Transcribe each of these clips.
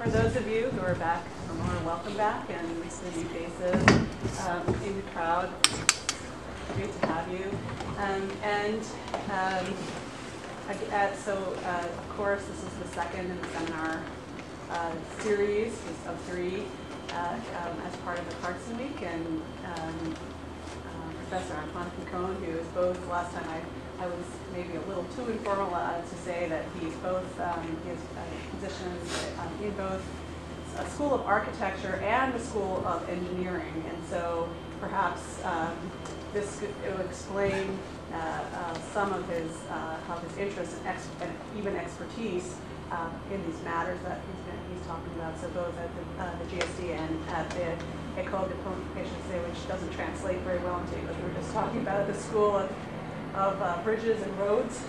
for those of you who are back, or welcome back, and the new faces in the crowd, great to have you. Of course, this is the second in the seminar series of three as part of the Clarkson Week, and Professor Antoine Picon, who is both, last time I was maybe a little too informal to say that he's both, he has positions in both a School of Architecture and a School of Engineering, and so perhaps this will explain some of his interests and even expertise in these matters that he's talking about. So both at the GSD and at the Ecole Nationale, which doesn't translate very well into English. We were just talking about the School of Bridges and Roads.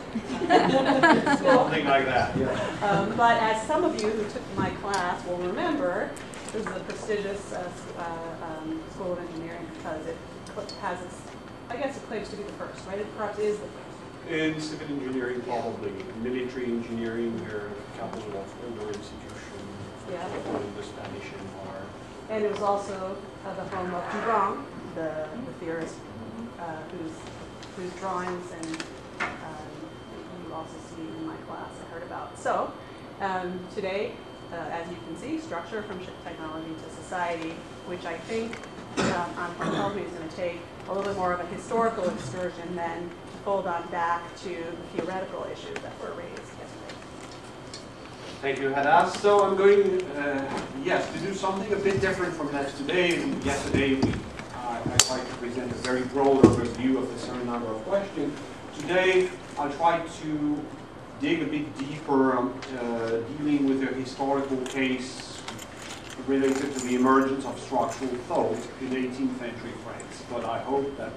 Something like that, yeah. But as some of you who took my class will remember, this is a prestigious School of Engineering because it has its, I guess it claims to be the first, right? It perhaps is the first. In civil engineering, probably. Military engineering, we're a couple of older institutions, in the Spanish Empire. And it was also the home of Dubon, the theorist whose drawings and you also see in my class I heard about. So today, as you can see, structure from technology to society, which I think Antoine tells me is going to take a little bit more of a historical excursion than to fold on back to the theoretical issues that were raised yesterday. Thank you, Hada. So I'm going, to do something a bit different from yesterday. Yesterday, I tried to present a very broad overview of a certain number of questions. Today, I'll try to dig a bit deeper, dealing with a historical case related to the emergence of structural thought in 18th century France. But I hope that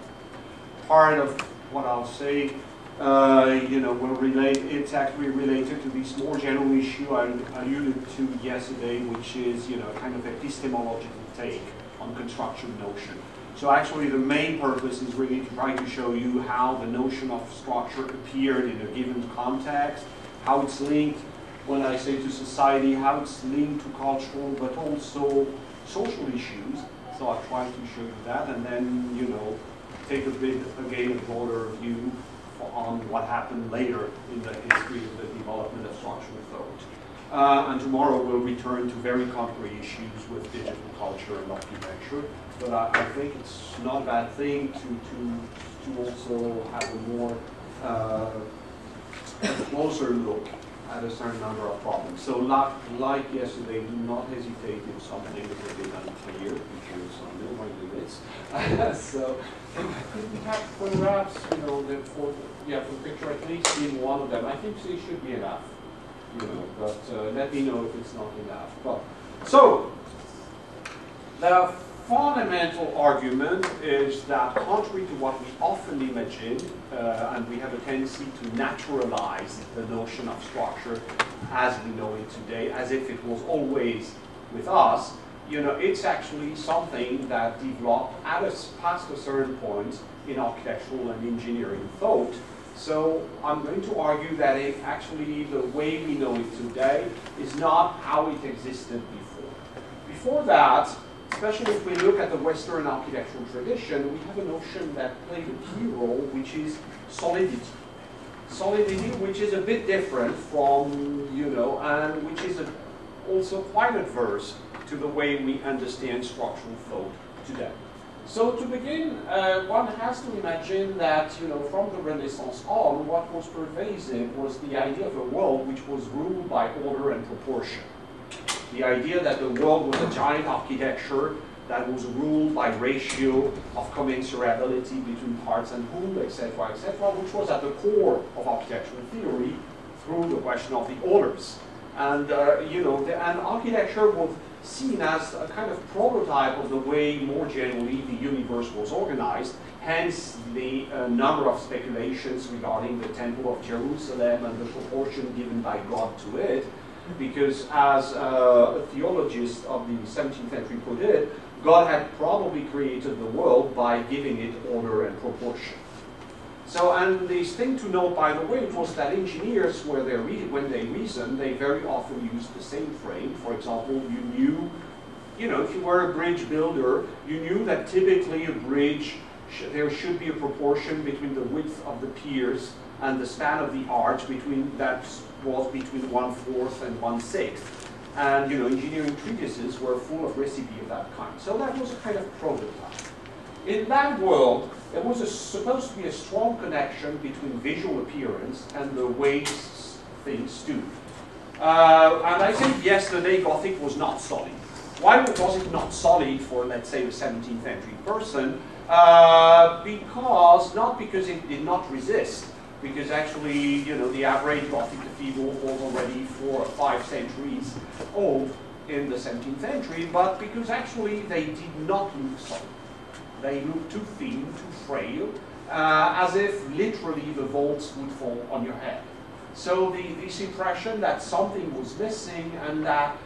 part of what I'll say, will relate. It's actually related to this more general issue I alluded to yesterday, which is, kind of epistemological take on construction notion. So actually, the main purpose is really to try to show you how the notion of structure appeared in a given context, how it's linked, when I say to society, how it's linked to cultural, but also social issues. So I'll try to show you that, and then, take a bit, again, a broader view on what happened later in the history of the development of structural thought. And tomorrow we'll return to very concrete issues with digital culture and architecture. But I think it's not a bad thing to also have a more closer look at a certain number of problems. So like yesterday, do not hesitate if something is a bit unclear, because I know my limits. So we have perhaps, for picture at least in one of them. I think they should be enough, but let me know if it's not enough. But so the fundamental argument is that, contrary to what we often imagine, and we have a tendency to naturalize the notion of structure as we know it today, as if it was always with us, it's actually something that developed past a certain point in architectural and engineering thought. So I'm going to argue that actually the way we know it today is not how it existed before. Before that, especially if we look at the Western architectural tradition, we have a notion that played a key role, which is solidity. Solidity, which is a bit different from, and which is also quite adverse to the way we understand structural thought today. So to begin, one has to imagine that, from the Renaissance on, what was pervasive was the idea of a world which was ruled by order and proportion. The idea that the world was a giant architecture that was ruled by ratio of commensurability between parts and whole, etc., which was at the core of architectural theory through the question of the orders. And, and architecture was seen as a kind of prototype of the way, more generally, the universe was organized. Hence, the number of speculations regarding the Temple of Jerusalem and the proportion given by God to it. Because as a theologist of the 17th century put it, God had probably created the world by giving it order and proportion. So, and this thing to note, by the way, was that engineers, when they reasoned, they very often used the same frame. For example, you know, if you were a bridge builder, you knew that typically a bridge, there should be a proportion between the width of the piers and the span of the arch that was between 1/4 and 1/6. And, you know, engineering treatises were full of recipes of that kind. So that was a kind of prototype. In that world, there was supposed to be a strong connection between visual appearance and the way things stood. And I think yesterday Gothic was not solid. Why was it not solid for, let's say, a 17th century person? Not because it did not resist, because actually, you know, the average Gothic cathedral was already 4 or 5 centuries old in the 17th century, but because actually they did not look solid. They looked too thin, too frail, as if literally the vaults would fall on your head. So this impression that something was missing, and that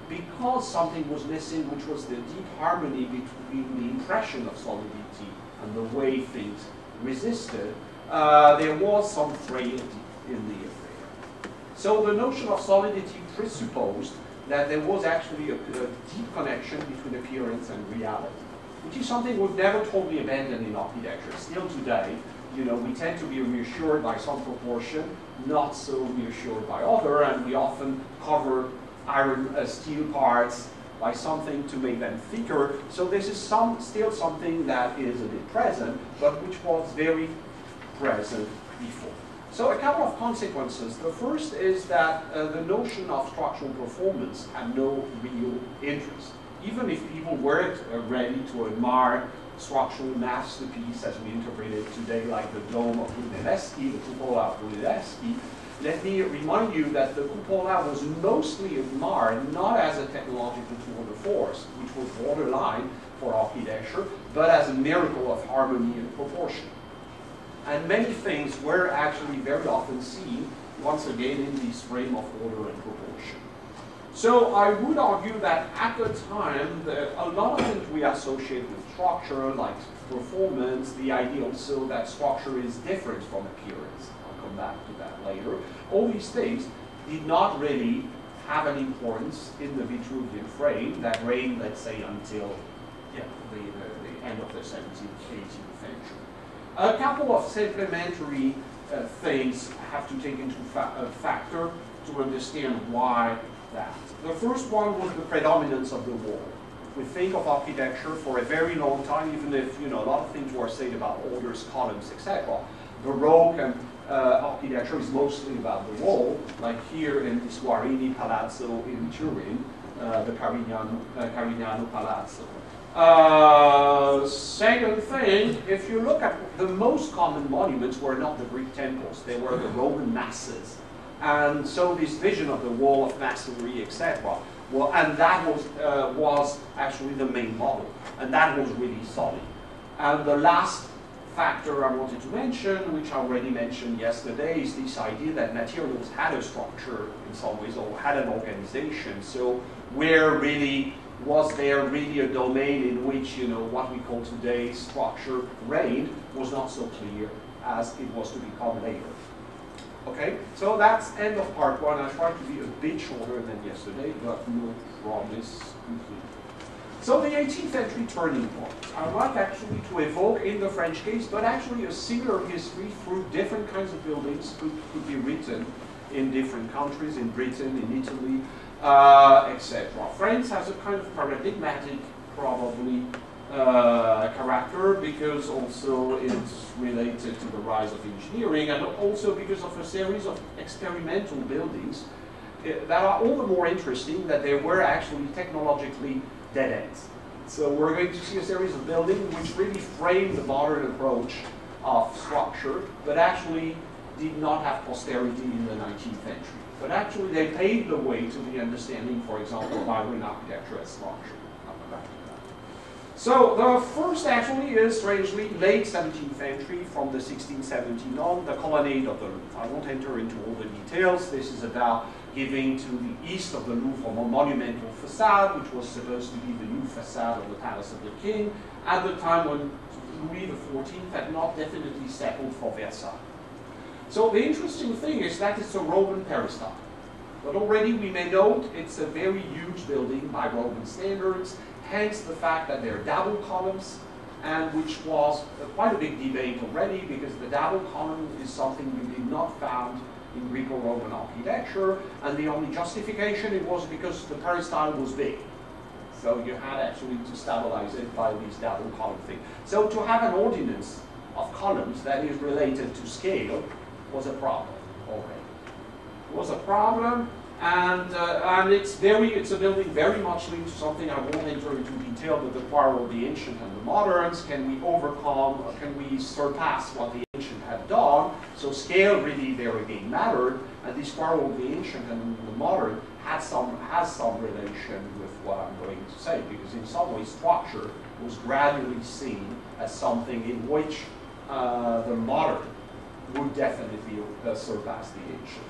because something was missing, which was the deep harmony between the impression of solidity and the way things resisted, there was some frailty in the affair. So the notion of solidity presupposed that there was actually a deep connection between appearance and reality, which is something we've never totally abandoned in architecture. Still today, you know, we tend to be reassured by some proportion, not so reassured by other, and we often cover steel parts by something to make them thicker. So this is still something that is a bit present, but which was very present before. So a couple of consequences. The first is that the notion of structural performance had no real interest. Even if people weren't ready to admire structural masterpiece as we interpret it today, like the dome of Brunelleschi, the cupola of Brunelleschi, let me remind you that the cupola was mostly admired not as a technological tour de force, which was borderline for architecture, but as a miracle of harmony and proportion. And many things were actually very often seen, once again, in this frame of order and proportion. So I would argue that at the time, a lot of things we associate with structure, like performance, the idea also that structure is different from appearance. I'll come back to that later. All these things did not really have an importance in the Vitruvian frame that reigned, let's say, until the end of the 17th, 18th century. A couple of supplementary things have to take into factor to understand why that. The first one was the predominance of the wall. We think of architecture for a very long time, even if, you know, a lot of things were said about orders, columns, etc. Baroque and architecture is mostly about the wall, like here in this Guarini Palazzo in Turin, the Carignano Palazzo. Second thing, if you look at the most common monuments were not the Greek temples, they were the Roman masses. And so this vision of the wall of masonry, etc., well, and that was actually the main model, and that was really solid. And the last factor I wanted to mention, which I already mentioned yesterday, is this idea that materials had a structure in some ways, or had an organization. So was there really a domain in which, you know, what we call today structure reigned was not so clear as it was to become later. Okay, so that's end of part one. I tried to be a bit shorter than yesterday, but no promise complete. So the 18th century turning point. I like actually to evoke in the French case, but actually a similar history through different kinds of buildings could be written in different countries, in Britain, in Italy, etc. France has a kind of paradigmatic, probably, character, because also it's related to the rise of engineering, and also because of a series of experimental buildings that are all the more interesting that they were actually technologically dead ends. So we're going to see a series of buildings which really frame the modern approach of structure, but actually did not have posterity in the 19th century. But actually they paved the way to the understanding, for example, of Iron architecture as structure. So the first actually is, strangely, late 17th century, from the 1670 on, the colonnade of the Louvre. I won't enter into all the details. This is about giving to the east of the Louvre a monumental facade, which was supposed to be the new facade of the Palace of the King, at the time when Louis XIV had not definitely settled for Versailles. So the interesting thing is that it's a Roman peristyle. But already we may note it's a very huge building by Roman standards, hence the fact that there are double columns, and which was quite a big debate already, because the double column is something you did not found in Greco-Roman architecture, and the only justification it was because the peristyle was big. So you had actually to stabilize it by these double column thing. So to have an ordinance of columns that is related to scale was a problem already. It was a problem, and it's a building very much linked to something I won't enter into detail, but the quarrel of the ancient and the moderns. Can we overcome, or can we surpass what the ancient had done? So scale really there again mattered, and this quarrel of the ancient and the modern has some relation with what I'm going to say, because in some ways structure was gradually seen as something in which the modern would definitely surpass the ancient.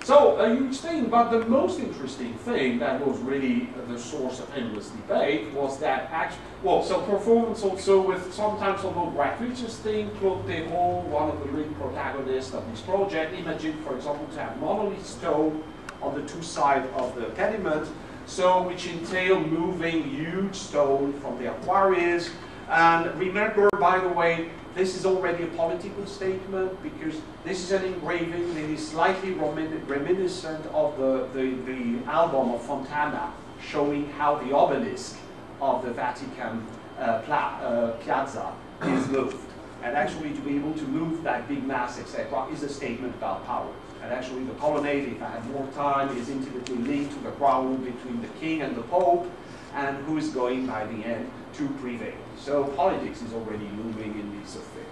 So a huge thing, but the most interesting thing that was really the source of endless debate was that so performance also with sometimes a little gratuitous thing. Claude Perrault, one of the lead protagonists of this project, imagined, for example, to have monolith stone on the two sides of the pediment, so which entail moving huge stone from the aquaries. And remember, by the way, this is already a political statement, because this is an engraving that is slightly reminiscent of the album of Fontana, showing how the obelisk of the Vatican Piazza is moved. And actually to be able to move that big mass, etc., is a statement about power. And actually the colonnade, if I had more time, is intimately linked to the quarrel between the king and the pope, and who is going by the end to prevail. So politics is already looming in this affair.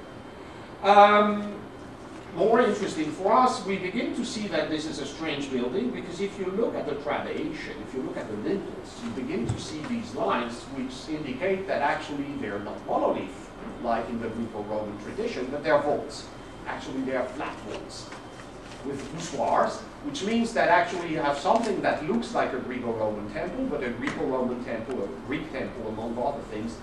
More interesting for us, we begin to see that this is a strange building, because if you look at the travaation, if you look at the lintels, you begin to see these lines which indicate that actually they're not monolith, like in the Greco-Roman tradition, but they're vaults. Actually, they are flat vaults with voussoirs, which means that actually you have something that looks like a Greco-Roman temple, but a Greco-Roman temple, a Greek temple, among other things,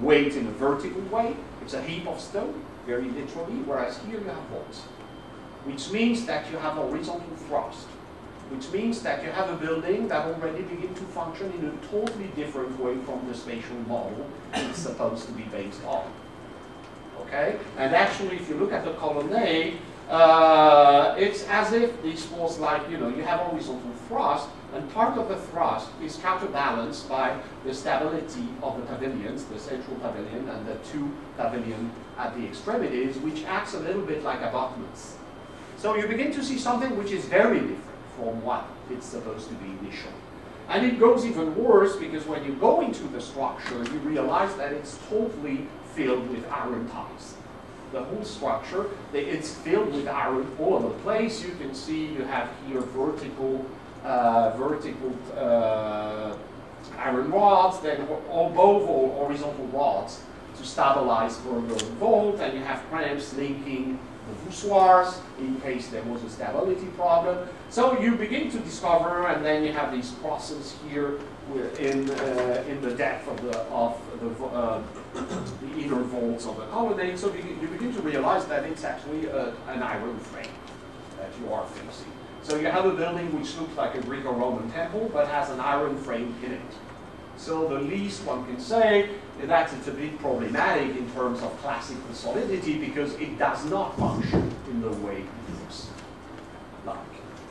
weighted in a vertical way. It's a heap of stone, very literally, whereas here you have vaults, which means that you have horizontal thrust, which means that you have a building that already begins to function in a totally different way from the spatial model it's supposed to be based on. Okay? And actually, if you look at the colonnade, it's as if this was like, you have horizontal thrust, and part of the thrust is counterbalanced by the stability of the pavilions, the central pavilion and the two pavilions at the extremities, which acts a little bit like abutments. So you begin to see something which is very different from what it's supposed to be initially. And it goes even worse, because when you go into the structure, you realize that it's totally filled with iron ties. The whole structure, it's filled with iron all over the place. You can see you have here vertical iron rods, then above all horizontal rods to stabilize further the vault, and you have clamps linking the voussoirs in case there was a stability problem. So you begin to discover, and then you have these crosses here in the depth of the inner vaults of the colonnade. So you begin to realize that it's actually an iron frame that you are facing. So you have a building which looks like a Greco-Roman temple, but has an iron frame in it. So the least one can say is that it's a bit problematic in terms of classical solidity, because it does not function in the way it looks like.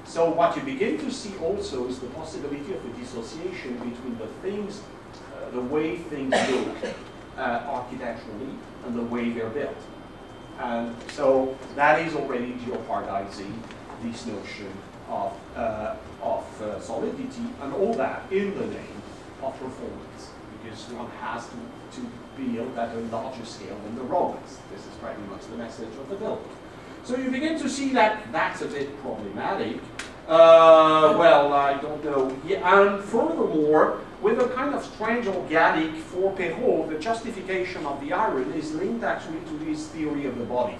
So what you begin to see also is the possibility of a dissociation between the things, the way things look architecturally, and the way they're built. And so that is already jeopardizing this notion of solidity, and all that in the name of performance, because one has to build at a larger scale than the Romans. This is pretty much the message of the building. So you begin to see that that's a bit problematic. Well, I don't know. Yeah, and furthermore, with a kind of strange organic for Perrault, the justification of the iron is linked actually to his theory of the body.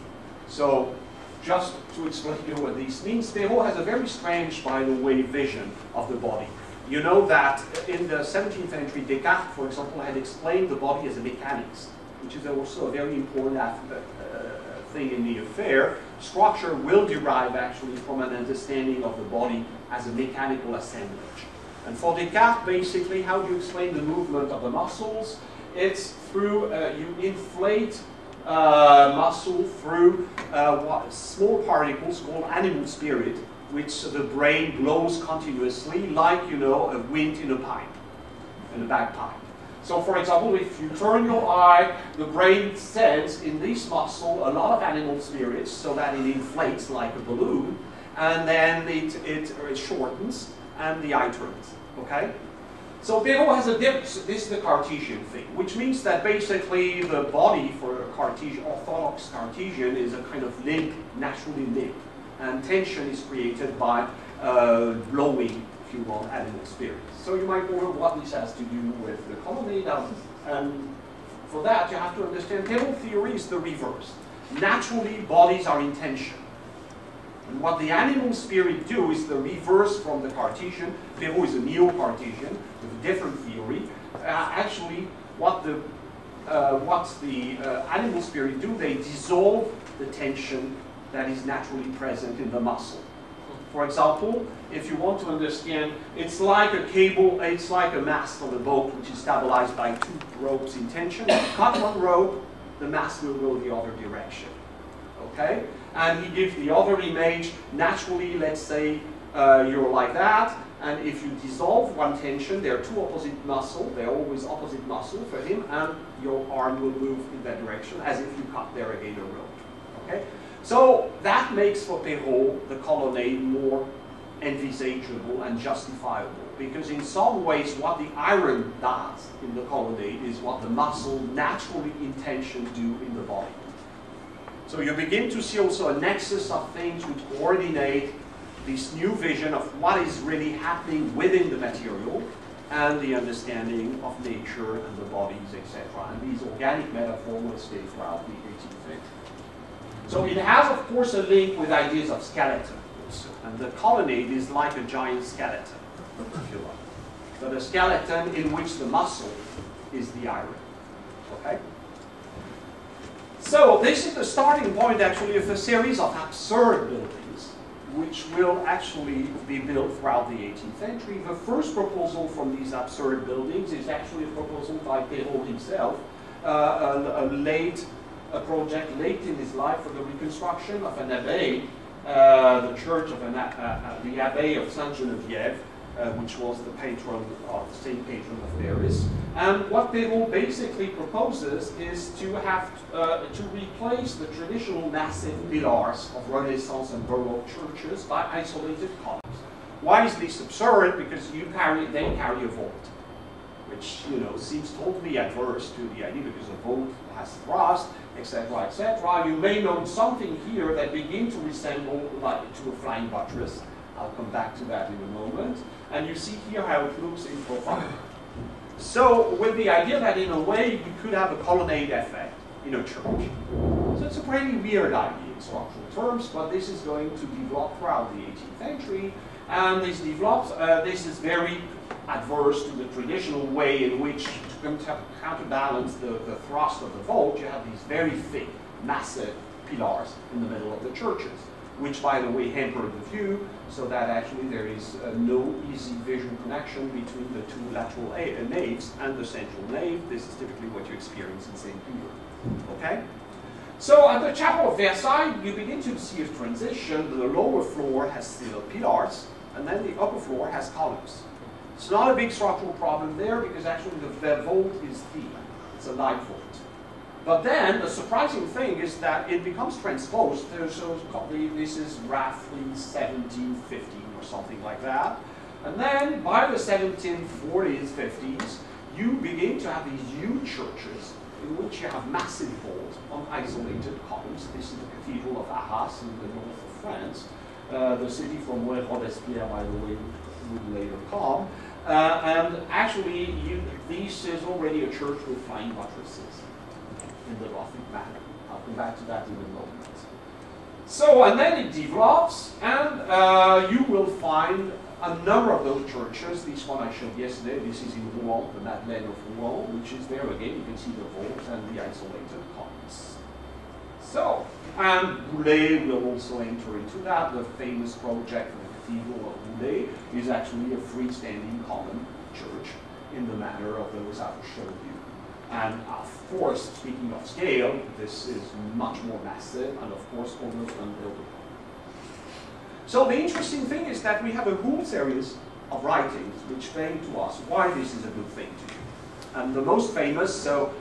So just to explain to you what this means, Perrault has a very strange, by the way, vision of the body. You know that in the 17th century, Descartes, for example, had explained the body as a mechanics. which is also a very important thing in the affair, structure will derive actually from an understanding of the body as a mechanical assemblage. And for Descartes, basically, how do you explain the movement of the muscles? It's through, you inflate muscle through small particles called animal spirit, which the brain blows continuously, like, you know, a wind in a pipe, in a bagpipe. So, for example, if you turn your eye, the brain sends in this muscle a lot of animal spirits so that it inflates like a balloon, and then it shortens, and the eye turns, okay? So Picon has a this is the Cartesian thing, which means that basically the body for a Cartesian, orthodox Cartesian, is a kind of limp, naturally limp. And tension is created by blowing, if you want, animal spirits. So you might wonder what this has to do with the colonnade. And for that, you have to understand Picon theory is the reverse. Naturally, bodies are in tension. And what the animal spirit do is the reverse from the Cartesian. Picon is a neo-Cartesian with a different theory. Actually, what the animal spirit do, they dissolve the tension that is naturally present in the muscle. For example, if you want to understand, it's like a cable, it's like a mast on a boat which is stabilized by two ropes in tension. If you cut one rope, the mast will go the other direction. Okay? And he gives the other image. Naturally, let's say you're like that, and if you dissolve one tension, there are two opposite muscles, they're always opposite muscle for him, and your arm will move in that direction as if you cut there again a rope. Okay? So that makes for Picon the colonnade more envisageable and justifiable, because in some ways what the iron does in the colonnade is what the muscle naturally in tension do in the body. So you begin to see also a nexus of things which coordinate this new vision of what is really happening within the material and the understanding of nature and the bodies, etc. And these organic metaphors will stay throughout the 18th century. So it has, of course, a link with ideas of skeleton also. And the colonnade is like a giant skeleton, if you like. But a skeleton in which the muscle is the iron. Okay? So this is the starting point, actually, of a series of absurd buildings, which will actually be built throughout the 18th century. The first proposal from these absurd buildings is actually a proposal by Picon himself, a project late in his life for the reconstruction of an abbey, the church of the abbey of Sainte Geneviève, which was the patron of Saint Patron of Paris. And what Picon basically proposes is to have to replace the traditional massive pillars of Renaissance and Baroque churches by isolated columns. Why is this absurd? Because they carry a vault, which, you know, seems totally adverse to the idea, because a vault has thrust, etc., etc. You may note something here that begin to resemble like to a flying buttress. I'll come back to that in a moment. And you see here how it looks in profile. So with the idea that in a way you could have a colonnade effect in a church. So it's a pretty weird idea in structural terms, but this is going to develop throughout the 18th century. And this develops, this is very adverse to the traditional way in which, to counterbalance the thrust of the vault, you have these very thick, massive pillars in the middle of the churches, which, by the way, hamper the view, so that actually there is no easy visual connection between the two lateral naves and the central nave. This is typically what you experience in St. Peter. Okay? So at the Chapel of Versailles, you begin to see a transition. The lower floor has still pillars, and then the upper floor has columns. It's not a big structural problem there, because actually the vault is deep. It's a light vault. But then the surprising thing is that it becomes transposed. So this is roughly 1715 or something like that. And then by the 1740s, 50s, you begin to have these huge churches in which you have massive vaults on isolated columns. This is the Cathedral of Arras in the north of France. The city from Ware Travelstead, by the way, would later come. And actually, this is already a church with flying buttresses in the Gothic manner. I'll come back to that in a moment. So, and then it develops, and you will find a number of those churches, this one I showed yesterday, this is in Rouen, the Madeleine of Rouen, which is there again, you can see the vault and the isolated columns. So, and Boulay will also enter into that. The famous project for the Cathedral of Boulay is actually a freestanding column church in the manner of those I've showed you. And of course, speaking of scale, this is much more massive and of course almost unbuildable. So the interesting thing is that we have a whole series of writings which explain to us why this is a good thing to do. And the most famous, so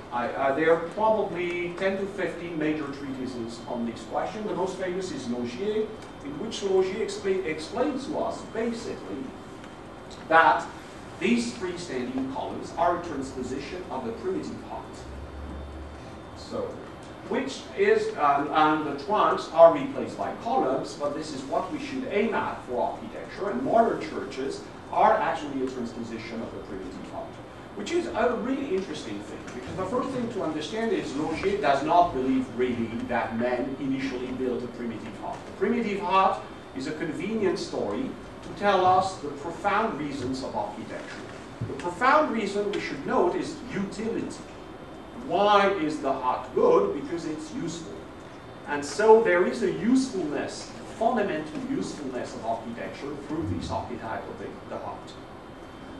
there are probably 10 to 15 major treatises on this question. The most famous is Laugier, in which Laugier explains to us basically that these freestanding columns are a transposition of the primitive heart. So, which is, and the trunks are replaced by columns, but this is what we should aim at for architecture, and modern churches are actually a transposition of the primitive heart, which is a really interesting thing, because the first thing to understand is Laugier does not believe really that men initially built a primitive heart. The primitive heart is a convenient story to tell us the profound reasons of architecture. The profound reason we should note is utility. Why is the heart good? Because it's useful. And so there is a usefulness, fundamental usefulness of architecture through this archetype of the heart.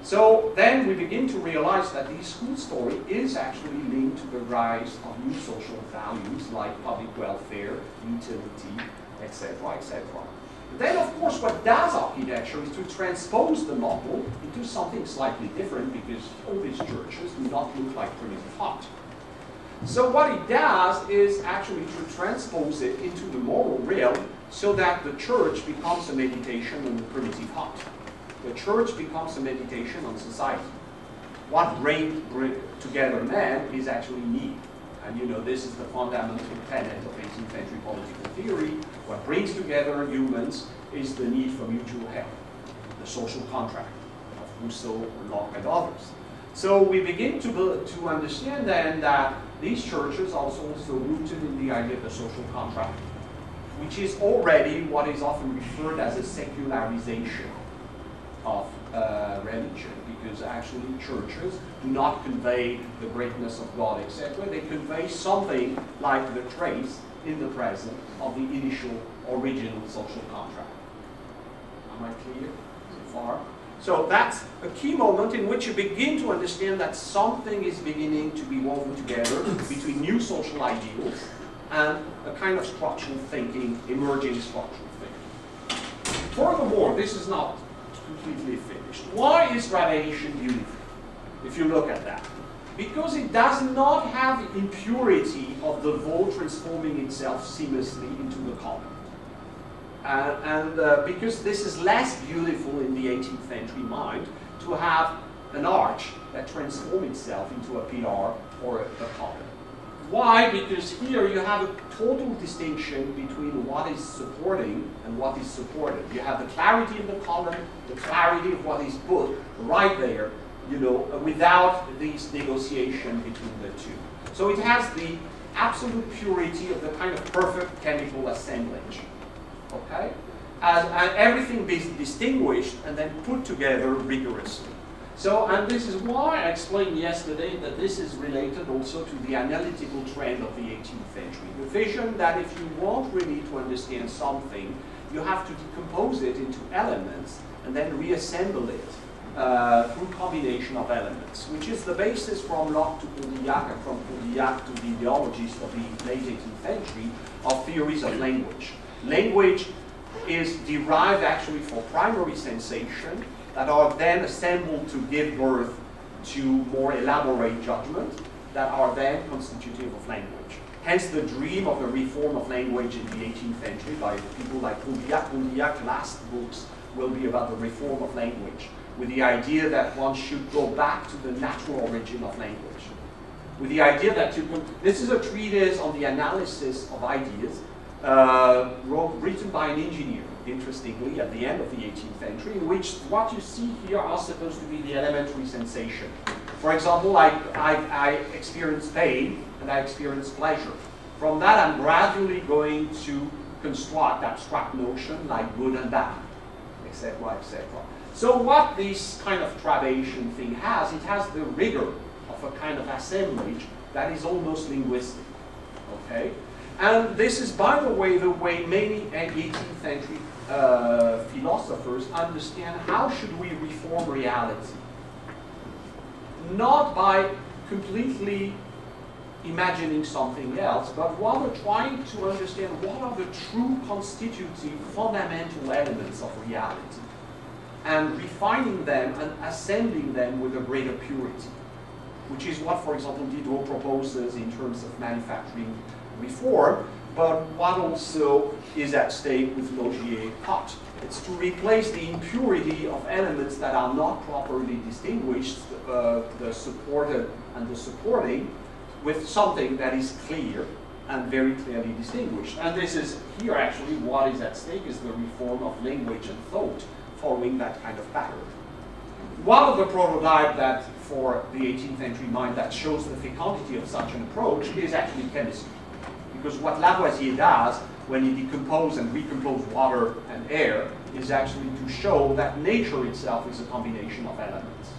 So then we begin to realize that this school story is actually linked to the rise of new social values like public welfare, utility, etc., etc. Then, of course, what does architecture is to transpose the model into something slightly different, because all these churches do not look like primitive heart. So what it does is actually to transpose it into the moral realm so that the church becomes a meditation on the primitive heart. The church becomes a meditation on society. What brings together men is actually need. And you know, this is the fundamental tenet of 18th century political theory. What brings together humans is the need for mutual help, the social contract of Rousseau, Locke, and others. So we begin to understand then that these churches are also rooted in the idea of the social contract, which is already what is often referred as a secularization of religion, because actually churches do not convey the greatness of God, etc. They convey something like the trace in the present of the initial original social contract. Am I clear so far? So that's a key moment in which you begin to understand that something is beginning to be woven together between new social ideals and a kind of structural thinking, emerging structural thinking. Furthermore, this is not completely finished. Why is gradation beautiful, if you look at that? Because it does not have the impurity of the vault transforming itself seamlessly into the column. Because this is less beautiful in the 18th century mind to have an arch that transforms itself into a pillar or a column. Why? Because here you have a total distinction between what is supporting and what is supported. You have the clarity in the column, the clarity of what is put right there, you know, without this negotiation between the two. So it has the absolute purity of the kind of perfect chemical assemblage. Okay? And everything being distinguished and then put together rigorously. So, and this is why I explained yesterday that this is related also to the analytical trend of the 18th century. The vision that if you want really to understand something, you have to decompose it into elements and then reassemble it through combination of elements, which is the basis from Locke to Condillac and from Condillac to the ideologists of the late 18th century of theories of language. Language is derived actually from primary sensation that are then assembled to give birth to more elaborate judgment that are then constitutive of language. Hence the dream of the reform of language in the 18th century by people like Condillac. Condillac's last books will be about the reform of language, with the idea that one should go back to the natural origin of language. With the idea that this is a treatise on the analysis of ideas, written by an engineer, interestingly, at the end of the 18th century, in which what you see here are supposed to be the elementary sensation. For example, I experience pain and I experience pleasure. From that, I'm gradually going to construct abstract notion like good and bad, etc., etc. So what this kind of travation thing has, it has the rigor of a kind of assemblage that is almost linguistic, okay? And this is, by the way many 18th century philosophers understand how should we reform reality. Not by completely imagining something else, but rather trying to understand what are the true constitutive fundamental elements of reality, and refining them and assembling them with a greater purity, which is what, for example, Diderot proposes in terms of manufacturing reform, but what also is at stake with Laugier-Hutt. It's to replace the impurity of elements that are not properly distinguished, the supported and the supporting, with something that is clear and very clearly distinguished. And this is here actually what is at stake is the reform of language and thought, following that kind of pattern. One of the prototypes that for the 18th century mind that shows the fecundity of such an approach is actually chemistry. Because what Lavoisier does when he decomposes and recomposes water and air is actually to show that nature itself is a combination of elements.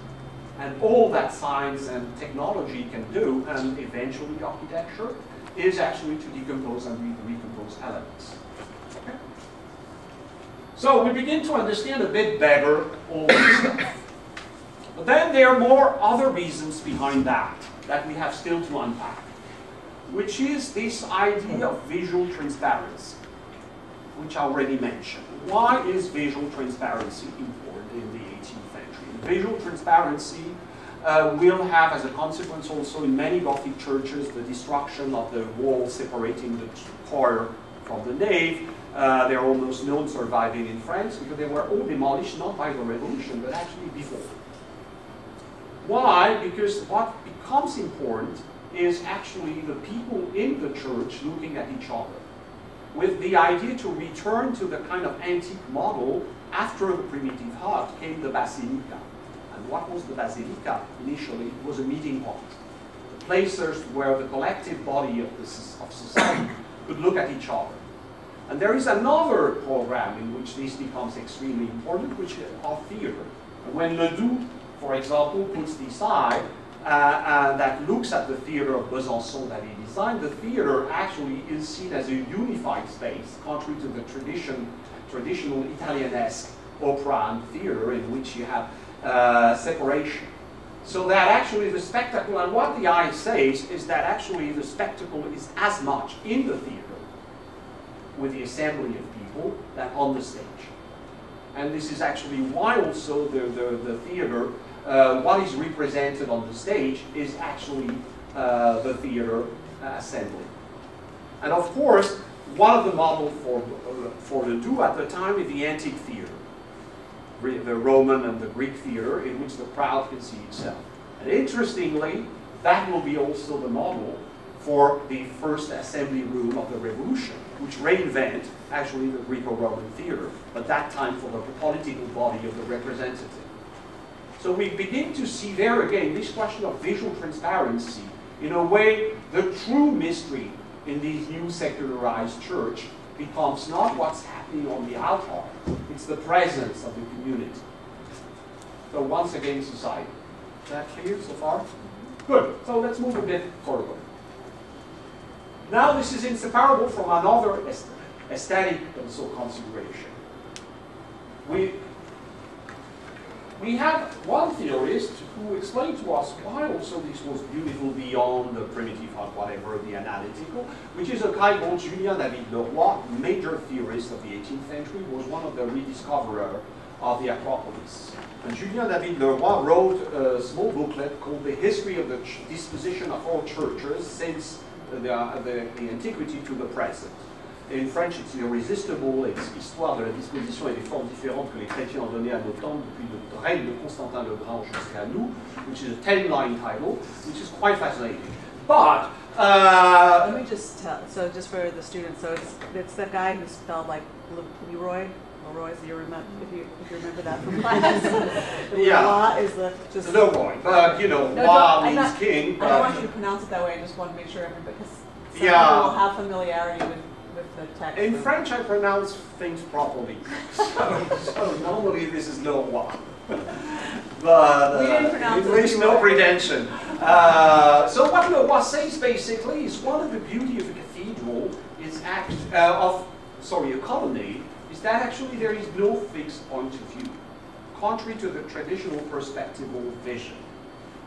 And all that science and technology can do, and eventually architecture, is actually to decompose and recompose elements. Okay? So we begin to understand a bit better all this stuff. But then there are more other reasons behind that we have still to unpack, which is this idea of visual transparency, which I already mentioned. Why is visual transparency important in the 18th century? Visual transparency will have as a consequence also in many Gothic churches the destruction of the wall separating the choir from the nave. They're almost none surviving in France because they were all demolished not by the revolution but actually before. Why? Because what becomes important is actually the people in the church looking at each other, with the idea to return to the kind of antique model. After the primitive hut came the basilica. And what was the basilica initially? It was a meeting point, the places where the collective body of society could look at each other. And there is another program in which this becomes extremely important, which is our theater. And when Ledoux, for example, puts this eye that looks at the theater of Besançon that he designed, the theater actually is seen as a unified space, contrary to the traditional Italianesque opera and theater in which you have separation. So that actually the spectacle, and what the eye says is that actually the spectacle is as much in the theater with the assembly of people than on the stage. And this is actually why also the theater, what is represented on the stage is actually the theater assembly. And of course, one of the models for Ledoux at the time is the antique theater, the Roman and the Greek theater in which the crowd can see itself. And interestingly, that will be also the model for the first assembly room of the Revolution, which reinvent actually the Greco-Roman theater, but that time for the political body of the representative. So we begin to see there again this question of visual transparency. In a way, the true mystery in this new secularized church becomes not what's happening on the altar, it's the presence of the community. So once again, society. Is that clear so far? Good. So let's move a bit forward. Now this is inseparable from another aesthetic also consideration. We have one theorist who explained to us why also this was beautiful beyond the primitive or whatever, the analytical, which is a guy called Julien David Leroy, major theorist of the 18th century, was one of the rediscoverers of the Acropolis. And Julien David Leroy wrote a small booklet called The History of the Disposition of All Churches since the antiquity to the present. In French, it's irresistible, it's Histoire de la disposition et des formes différentes que les chrétiens ont données à nos temps depuis le règne de Constantin le Grand jusqu'à nous, which is a 10-line title, which is quite fascinating. But let me just tell. So just for the students, so it's that guy who's spelled like Leroy. Leroy, so you remember if you remember that from class. Yeah. Leroy is the just Leroy, but you know, Roi means king. I don't want you to pronounce it that way. I just want to make sure because some Yeah. people will have familiarity with the text. In French, I pronounce things properly. So normally this is le roi. But We didn't pronounce it English, no right. pretension. So what le roi says basically is one of the beauty of a cathedral is a colonnade, is that actually there is no fixed point of view, contrary to the traditional perspectival vision.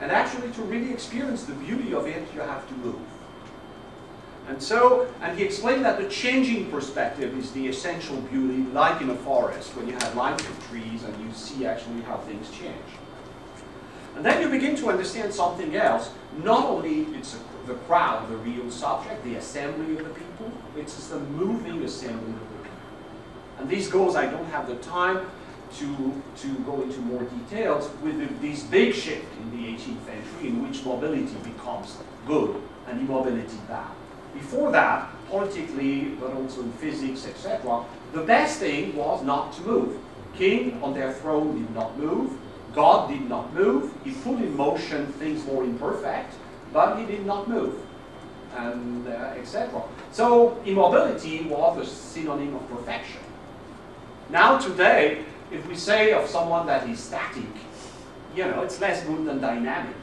And actually to really experience the beauty of it, you have to move. And he explained that the changing perspective is the essential beauty, like in a forest, when you have lines of trees and you see actually how things change. And then you begin to understand something else. Not only it's the crowd, the real subject, the assembly of the people, it's the moving assembly of the people. And this goes, I don't have the time to go into more details, with this big shift in the 18th century in which mobility becomes good and immobility bad. Before that, politically, but also in physics, etc., the best thing was not to move. King on their throne did not move. God did not move. He put in motion things more imperfect, but he did not move, and etc. So immobility was a synonym of perfection. Now today, if we say of someone that is static, it's less good than dynamic.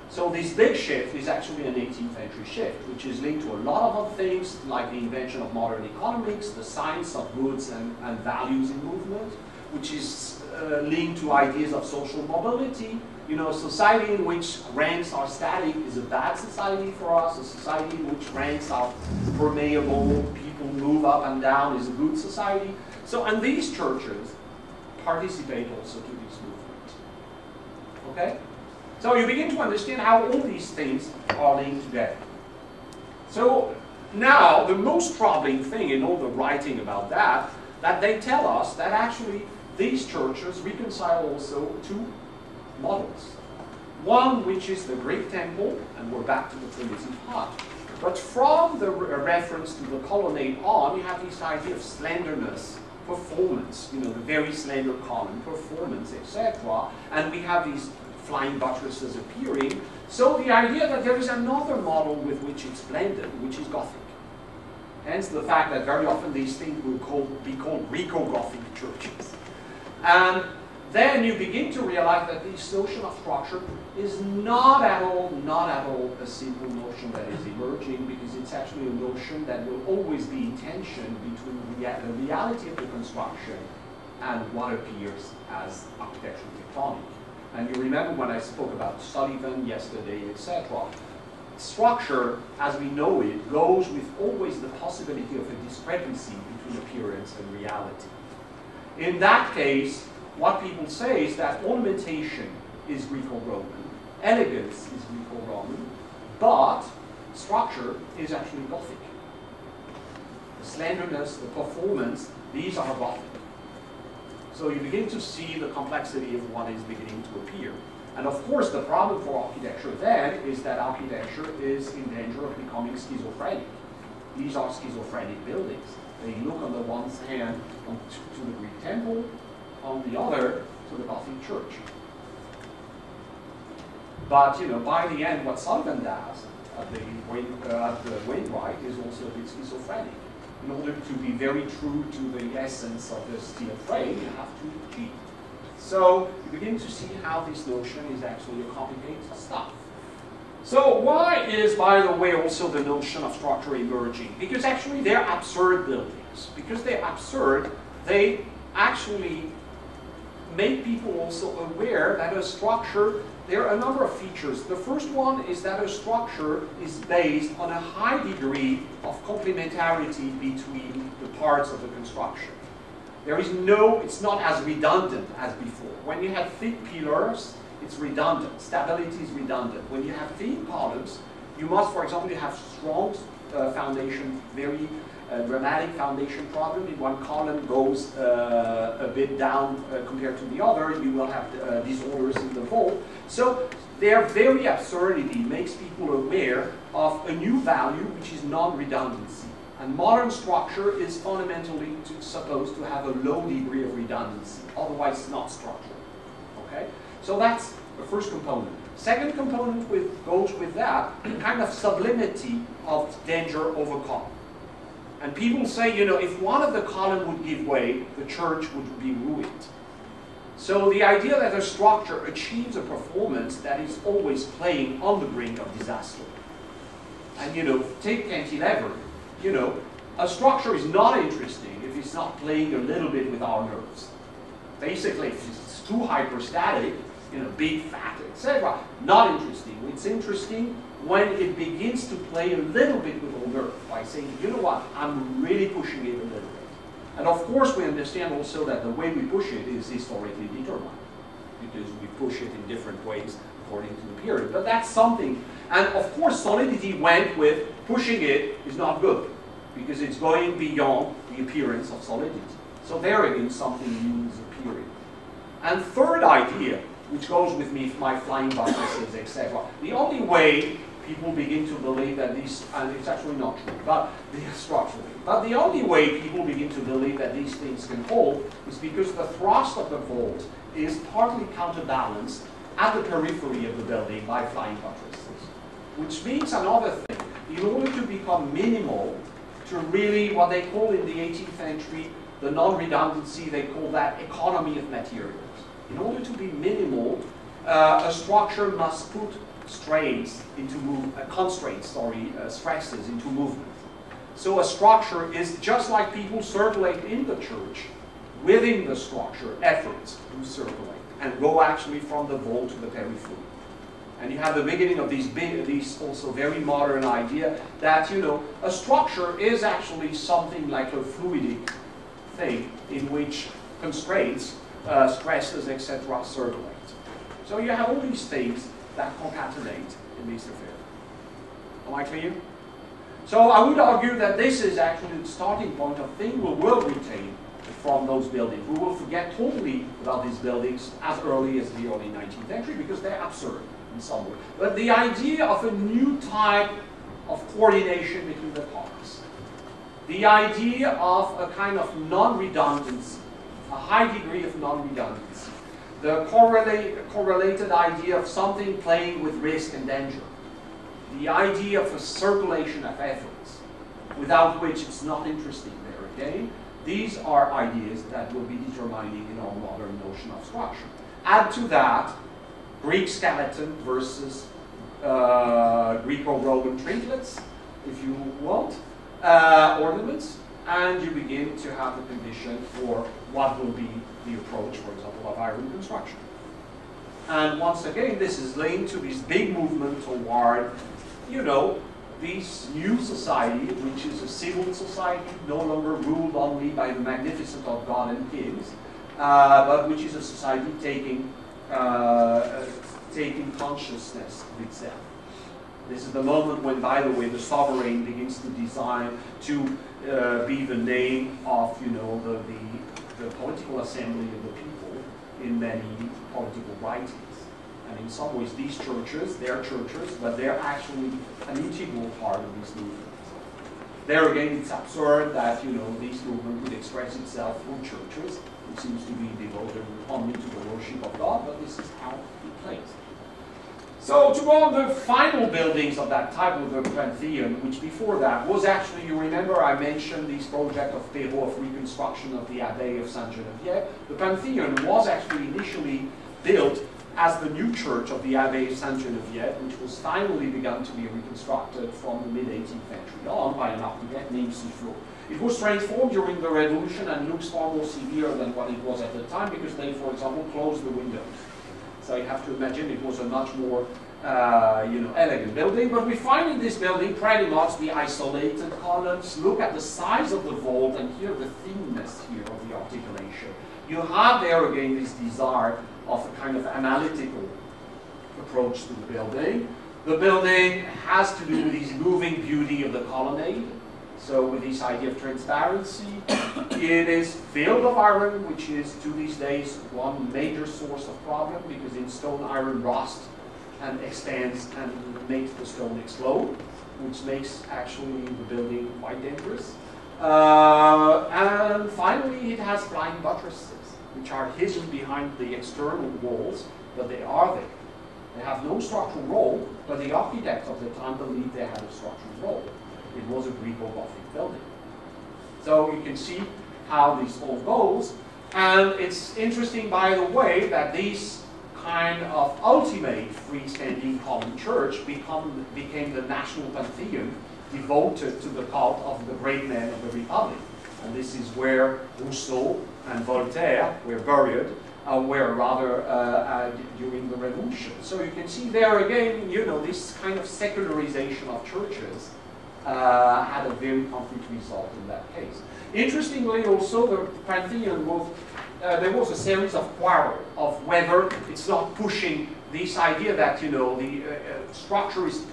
So this big shift is actually an 18th century shift, which is linked to a lot of other things, like the invention of modern economics, the science of goods and values in movement, which is linked to ideas of social mobility. Society in which ranks are static is a bad society for us. A society in which ranks are permeable, people move up and down, is a good society. So, and these churches participate also to this movement. Okay? So you begin to understand how all these things are linked together. So now, the most troubling thing in all the writing about that they tell us that actually these churches reconcile also two models. One which is the Greek temple, and we're back to the primitive hut. But from the reference to the colonnade on, you have this idea of slenderness, performance, the very slender column, performance, etc. And we have these flying buttresses appearing. So the idea that there is another model with which it's blended, which is Gothic. Hence the fact that very often these things will be called Greco-Gothic churches. And then you begin to realize that this notion of structure is not at all a simple notion that is emerging, because it's actually a notion that will always be in tension between the reality of the construction and what appears as architectural tectonic. And you remember when I spoke about Sullivan yesterday, etc. Structure, as we know it, goes with always the possibility of a discrepancy between appearance and reality. In that case, what people say is that ornamentation is Greco-Roman, elegance is Greco-Roman, but structure is actually Gothic. The slenderness, the performance, these are Gothic. So you begin to see the complexity of what is beginning to appear. And of course, the problem for architecture then is that architecture is in danger of becoming schizophrenic. These are schizophrenic buildings. They look on the one hand to the Greek temple, on the other to the Gothic church. But by the end, what Sullivan does at the Wainwright is also a bit schizophrenic. In order to be very true to the essence of the steel frame, you have to cheat. So you begin to see how this notion is actually a complicated stuff. So why is, by the way, also the notion of structure emerging? Because actually they're absurd buildings. Because they're absurd, they actually make people also aware that a structure, there are a number of features. The first one is that a structure is based on a high degree of complementarity between the parts of the construction. There is it's not as redundant as before. When you have thick pillars, it's redundant. Stability is redundant. When you have thin columns, you must, for example, you have strong foundation, very dramatic foundation problem. If one column goes a bit down compared to the other, you will have disorders in the vault. So their very absurdity makes people aware of a new value, which is non-redundancy. And modern structure is fundamentally supposed to have a low degree of redundancy. Otherwise, it's not structural. Okay? So that's the first component. Second component goes with that kind of sublimity of danger overcome. And people say, you know, if one of the columns would give way, the church would be ruined. So the idea that a structure achieves a performance that is always playing on the brink of disaster. And you know, take cantilever, you know, a structure is not interesting if it's not playing a little bit with our nerves. Basically, if it's too hyperstatic, you know, big, fat, etc., not interesting. It's interesting when it begins to play a little bit with our nerve by saying, you know what, I'm really pushing it a little bit. And of course, we understand also that the way we push it is historically determined, because we push it in different ways according to the period. But that's something. And of course, solidity went with pushing it is not good, because it's going beyond the appearance of solidity. So there again, something new is appearing. And third idea, which goes with me, my flying buttresses, etc. The only way people begin to believe that these, and it's actually not true, but structurally, but the only way people begin to believe that these things can hold is because the thrust of the vault is partly counterbalanced at the periphery of the building by flying buttresses. Which means another thing, in order to become minimal, to really what they call in the 18th century, the non-redundancy, they call that economy of materials. In order to be minimal, a structure must put strains into stresses into movement. So a structure is just like people circulate in the church, within the structure, efforts to circulate and go actually from the vault to the periphery. And you have the beginning of these also very modern idea that, you know, a structure is actually something like a fluidic thing in which constraints, stresses, etc. circulate. So you have all these things that concatenate in this affair. Am I clear? So I would argue that this is actually the starting point of things we will retain from those buildings. We will forget totally about these buildings as early as the early 19th century because they're absurd in some way. But the idea of a new type of coordination between the parts, the idea of a kind of non-redundancy, a high degree of non-redundancy, the correlated idea of something playing with risk and danger, the idea of a circulation of efforts, without which it's not interesting there again. These are ideas that will be determining in our modern notion of structure. Add to that Greek skeleton versus Greco-Roman trinkets, if you want, ornaments, and you begin to have the condition for what will be the approach, for example, of iron construction. And once again, this is linked to this big movement toward, you know, this new society, which is a civil society, no longer ruled only by the magnificence of God and kings, but which is a society taking consciousness of itself. This is the moment when, by the way, the sovereign begins to design to be the name of, you know, the political assembly of the people in many political writings. And in some ways, these churches, they're churches, but they're actually an integral part of this movement. There again, it's absurd that, you know, this movement would express itself through churches, which seems to be devoted only to the worship of God, but this is how it plays. So to go on the final buildings of that type of the Pantheon, which before that was actually, you remember I mentioned this project of Perrault of reconstruction of the Abbey of Saint-Geneviève. The Pantheon was actually initially built as the new church of the Abbey of Saint-Geneviève, which was finally begun to be reconstructed from the mid-18th century on by an architect named Sifflot. It was transformed during the Revolution and looks far more severe than what it was at the time because they, for example, closed the windows. So you have to imagine it was a much more you know, elegant building. But we find in this building pretty much the isolated columns. Look at the size of the vault and here the thinness here of the articulation. You have there again this desire of a kind of analytical approach to the building. The building has to do with this moving beauty of the colonnade. So with this idea of transparency, it is filled of iron, which is to these days one major source of problem because in stone iron rusts and expands and makes the stone explode, which makes actually the building quite dangerous. And finally, it has flying buttresses, which are hidden behind the external walls, but they are there. They have no structural role, but the architects of the time believed they had a structural role. It was a Greco-Gothic building. So you can see how this all goes. And it's interesting, by the way, that this kind of ultimate freestanding common church became the national pantheon devoted to the cult of the great men of the Republic. And this is where Rousseau and Voltaire were buried, during the Revolution. So you can see there again, you know, this kind of secularization of churches had a very concrete result in that case. Interestingly, also, the Pantheon was, there was a series of quarrels of whether it's not pushing this idea that, you know, the structure is,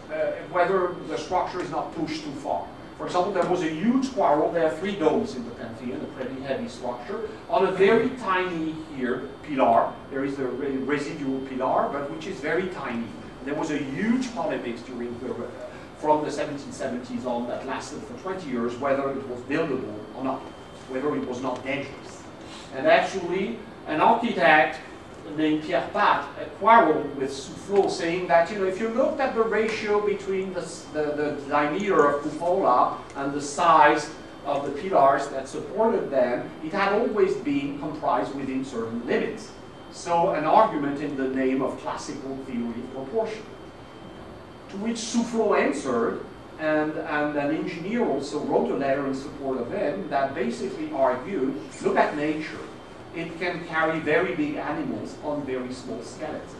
whether the structure is not pushed too far. For example, there was a huge quarrel. There are 3 domes in the Pantheon, a pretty heavy structure, on a very tiny here pillar. There is a residual pillar, but which is very tiny. There was a huge polemics during the, from the 1770s on that lasted for 20 years, whether it was buildable or not, whether it was not dangerous. And actually, an architect named Pierre Pat quarreled with Soufflot, saying that, you know, if you looked at the ratio between the diameter of cupola and the size of the pillars that supported them, it had always been comprised within certain limits. So an argument in the name of classical theory of proportion. To which Soufflot answered, and an engineer also wrote a letter in support of him that basically argued, look at nature. It can carry very big animals on very small skeletons.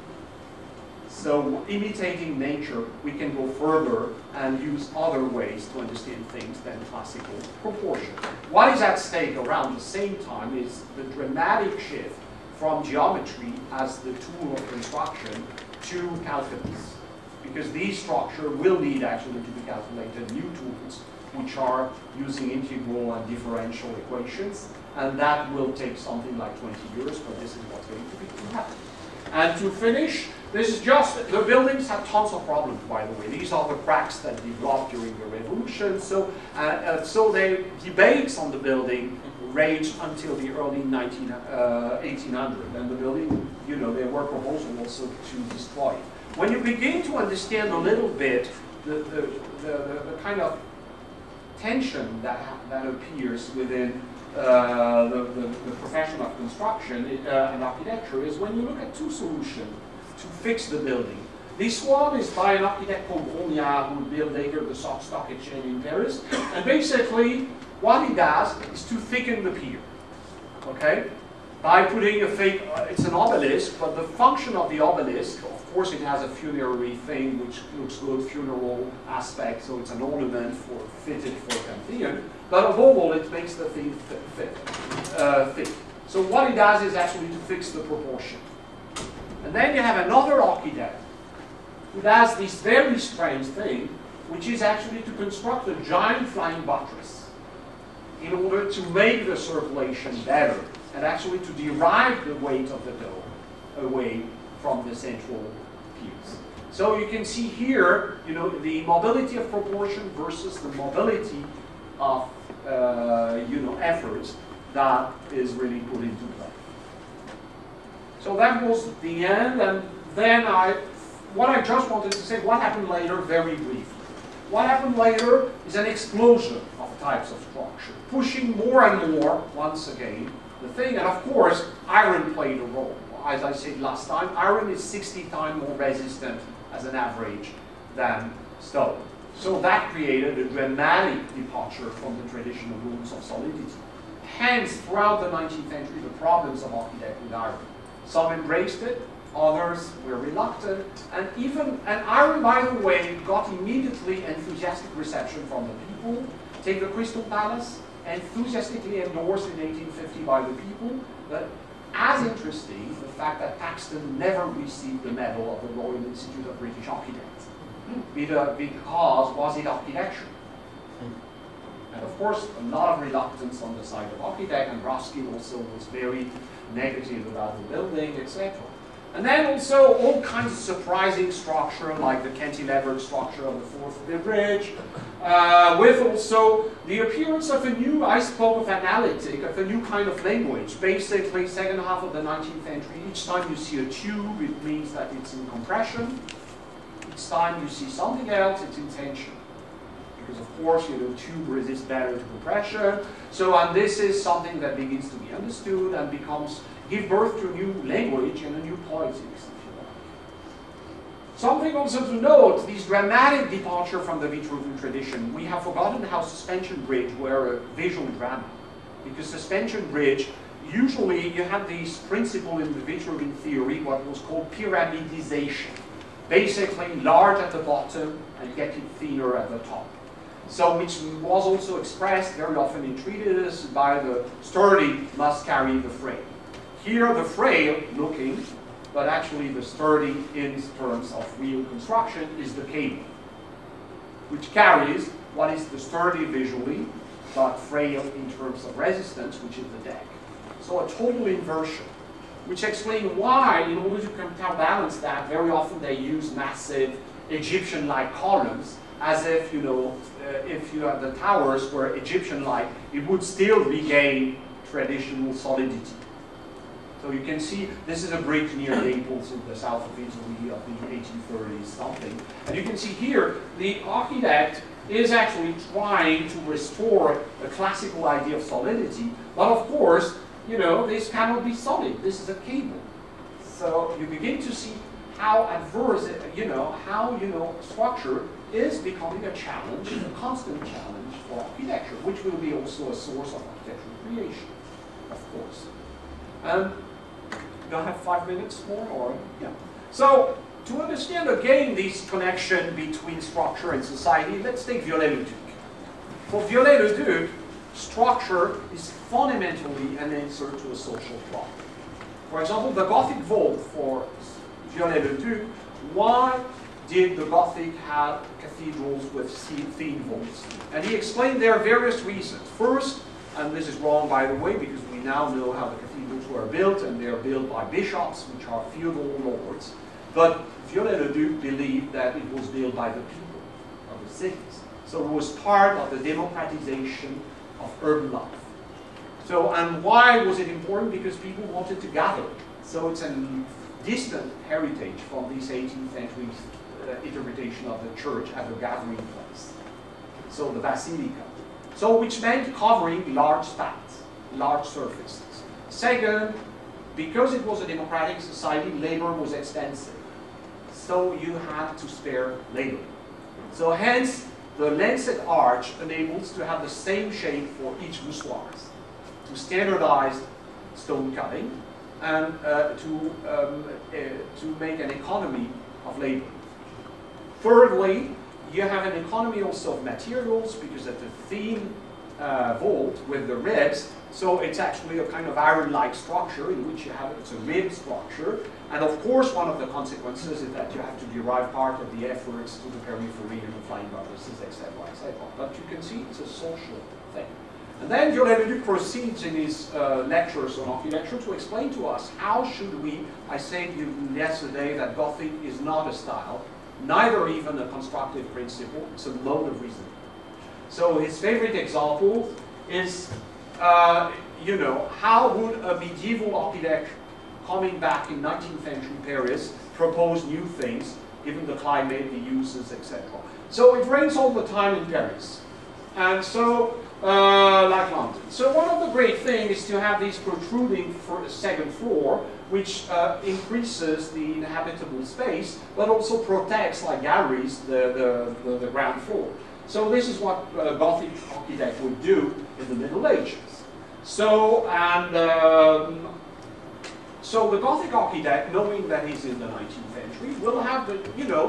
So imitating nature, we can go further and use other ways to understand things than classical proportion. What is at stake around the same time is the dramatic shift from geometry as the tool of construction to calculus. Because these structures will need actually to be calculated new tools, which are using integral and differential equations. And that will take something like 20 years, but this is what's going to happen. And to finish, this is just, the buildings have tons of problems, by the way. These are the cracks that developed during the Revolution. So, the debates on the building raged until the early 1800s. And the building, you know, there were proposals also to destroy it. When you begin to understand a little bit the kind of tension that appears within the profession of construction and architecture is when you look at 2 solutions to fix the building. This one is by an architect called Grognard, who built later the Stock Exchange in Paris. And basically, what he does is to thicken the pier, okay? By putting a fake, it's an obelisk, but the function of the obelisk, of course it has a funerary thing which looks good, funeral aspect, so it's an ornament fitted for a pantheon. But above all, it makes the thing thick. So what it does is actually to fix the proportion. And then you have another architect who does this very strange thing, which is actually to construct a giant flying buttress in order to make the circulation better and actually to derive the weight of the dome away from the central piers. So you can see here, you know, the mobility of proportion versus the mobility of efforts that is really put into play. So that was the end, and then what I just wanted to say, what happened later, very briefly. What happened later is an explosion of types of structure, pushing more and more, once again, the thing, and of course, iron played a role. As I said last time, iron is 60 times more resistant as an average than stone. So that created a dramatic departure from the traditional rules of solidity. Hence, throughout the 19th century, the problems of architecture with iron. Some embraced it, others were reluctant, and iron, by the way, got immediately enthusiastic reception from the people. Take the Crystal Palace, enthusiastically endorsed in 1850 by the people, but as interesting, the fact that Paxton never received the medal of the Royal Institute of British Architects. Because was it architecture? And of course, a lot of reluctance on the side of architect, and Ruskin also was very negative about the building, etc. And then also all kinds of surprising structure, like the cantilevered structure of the Forth Bridge, with also the appearance of a new, I spoke of analytic, of a new kind of language. Basically, second half of the 19th century, each time you see a tube, it means that it's in compression. Each time you see something else, it's in tension. because of course, tube resists better to compression. So, and this is something that begins to be understood and give birth to a new language and a new politics, if you like. Something also to note, this dramatic departure from the Vitruvian tradition. We have forgotten how suspension bridge were a visual drama, because suspension bridge, usually you have this principle in the Vitruvian theory, what was called pyramidization. Basically large at the bottom and getting thinner at the top. So which was also expressed very often in treatises by the sturdy must carry the frail. Here the frail looking, but actually the sturdy in terms of real construction is the cable, which carries what is the sturdy visually, but frail in terms of resistance, which is the deck. So a total inversion, which explains why, in order to counterbalance that, very often they use massive Egyptian-like columns, as if, if you have the towers were Egyptian-like, it would still regain traditional solidity. So you can see, this is a bridge near Naples in the south of Italy of the 1830s something. And you can see here, the architect is actually trying to restore the classical idea of solidity, but of course, this cannot be solid. This is a cable. So you begin to see how adverse, how, structure is becoming a challenge, a constant challenge for architecture, which will be also a source of architectural creation, of course. Do I have 5 minutes more, or? Yeah. So, to understand again this connection between structure and society, let's take Viollet-le-Duc. For Viollet-le-Duc, structure is fundamentally an answer to a social problem. For example, the Gothic vault for Viollet-le-Duc, why did the Gothic have cathedrals with thin vaults? And he explained there are various reasons. First, and this is wrong by the way, because we now know how the cathedrals were built, and they are built by bishops, which are feudal lords. But Viollet-le-Duc believed that it was built by the people of the cities. So it was part of the democratization of urban life. So, and why was it important? Because people wanted to gather. So it's a distant heritage from this 18th century interpretation of the church as a gathering place. So the basilica. So which meant covering large spans, large surfaces. Second, because it was a democratic society, labor was extensive. So you had to spare labor. So hence, the lancet arch enables to have the same shape for each voussoirs, to standardize stone cutting, and to make an economy of labor. Thirdly, you have an economy also of materials, because at the thin vault with the ribs, so it's actually a kind of iron-like structure in which it's a rib structure. And of course, one of the consequences is that you have to derive part of the efforts to the periphery and the flying buttresses, etc., etc. But you can see it's a social thing. And then Viollet-le-Duc proceeds in his lectures on architecture to explain to us how should we, I said yesterday that Gothic is not a style, neither even a constructive principle, it's a mode of reasoning. So his favorite example is, how would a medieval architect coming back in 19th century Paris propose new things, given the climate, the uses, etc. So it rains all the time in Paris. And so, like London. So one of the great things is to have this protruding second floor, which increases the inhabitable space, but also protects, like galleries, the ground floor. So this is what a Gothic architect would do in the Middle Ages. So, so the Gothic architect, knowing that he's in the 19th century, will have the,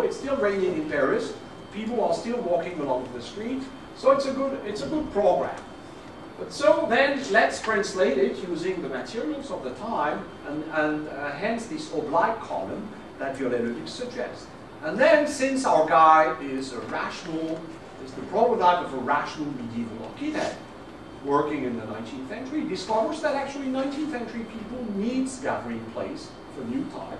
it's still raining in Paris, people are still walking along the street, so it's a good program. But so then let's translate it using the materials of the time, and hence this oblique column that Viollet-le-Duc suggests. And then, since our guy is a rational, is the prototype of a rational medieval architect working in the 19th century, he discovers that actually 19th century people needs gathering place of a new type.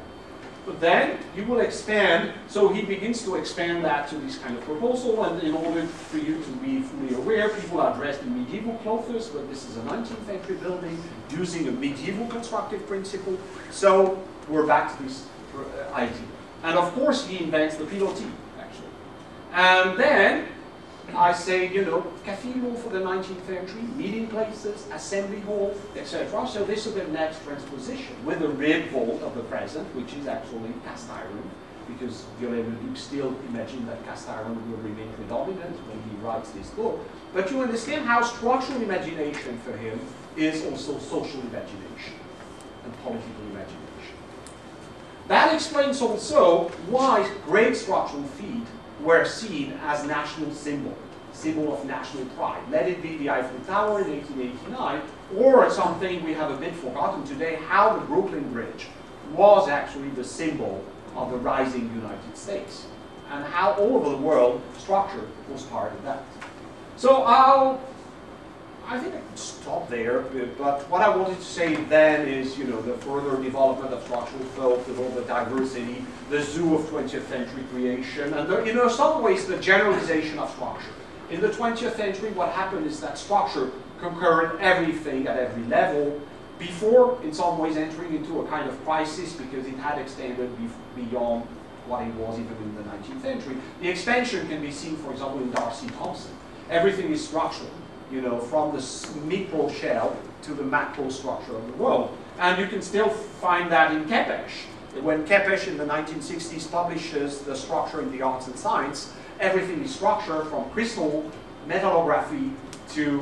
But then he will expand, so he begins to expand that to this kind of proposal, and in order for you to be fully aware, people are dressed in medieval clothes, but this is a 19th century building using a medieval constructive principle, so we're back to this idea. And of course he invents the pilotis, actually. And then I say, you know, cathedral for the 19th century, meeting places, assembly hall, etc. So this is the next transposition with the rib vault of the present, which is actually cast iron, because Viollet-le-Duc still imagined that cast iron will remain predominant when he writes this book. But you understand how structural imagination for him is also social imagination and political imagination. That explains also why great structural feat were seen as national symbol of national pride. Let it be the Eiffel Tower in 1889, or something we have a bit forgotten today, how the Brooklyn Bridge was actually the symbol of the rising United States, and how all over the world structure was part of that. So I think I could stop there, but what I wanted to say then is, you know, the further development of structural thought with all the diversity, the zoo of 20th century creation, and the, in some ways the generalization of structure. In the 20th century, what happened is that structure conquered everything at every level, before, in some ways, entering into a kind of crisis because it had extended beyond what it was even in the 19th century. The expansion can be seen, for example, in Darcy Thompson. Everything is structural, you know, from the micro shell to the macro structure of the world. And you can still find that in Kepes. When Kepes in the 1960s publishes the structure in the arts and science, everything is structure from crystal metallography to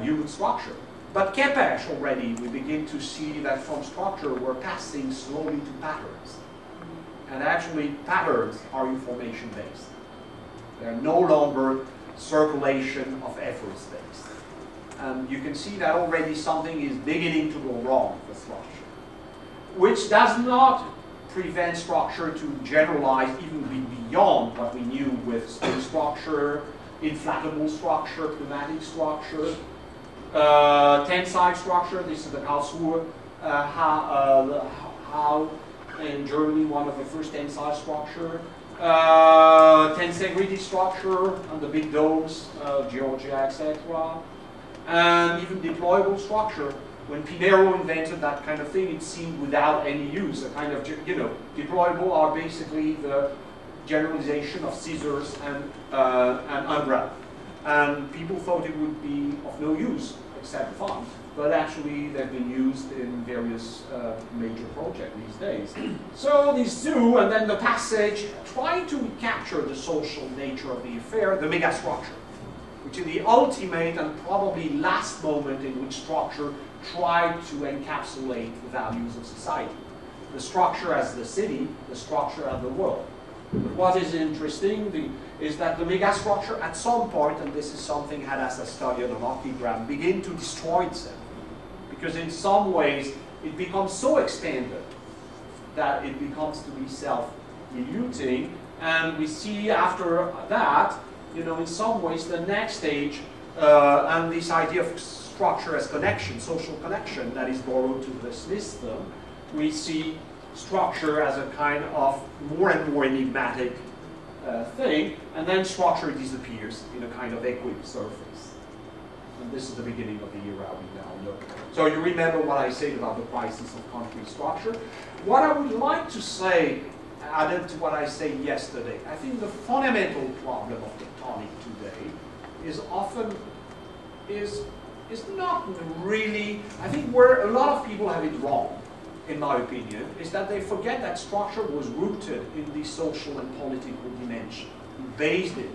human structure. But Kepes already, we begin to see that from structure we're passing slowly to patterns. And actually patterns are information based. They're no longer circulation of efforts based. And you can see that already something is beginning to go wrong with structure, which does not prevent structure to generalize even beyond what we knew with string structure, inflatable structure, pneumatic structure, tensile structure. This is the Karlsruhe, how in Germany one of the first tensile structure, tensegrity structure and the big domes, Georgia, etc. And even deployable structure. When Pinero invented that kind of thing, it seemed without any use. A kind of, you know, deployable are basically the generalization of scissors and umbrella. And people thought it would be of no use except fun. But actually, they've been used in various major projects these days. So this zoo, and then the passage, trying to capture the social nature of the affair, the megastructure, which is the ultimate and probably last moment in which structure tried to encapsulate the values of society. The structure as the city, the structure as the world. But what is interesting is that the megastructure at some point, and this is something had as a study on an archigram, begin to destroy itself. Because in some ways, it becomes so expanded that it becomes to be self-diluting. And we see after that, you know, in some ways, the next stage, and this idea of structure as connection, social connection, that is borrowed to the system, we see structure as a kind of more and more enigmatic thing, and then structure disappears in a kind of equine surface. And this is the beginning of the era we now know. So you remember what I said about the crisis of concrete structure. What I would like to say, added to what I said yesterday, I think the fundamental problem of tectonic today is often, is not really, I think where a lot of people have it wrong, in my opinion, is that they forget that structure was rooted in the social and political dimension, based in it.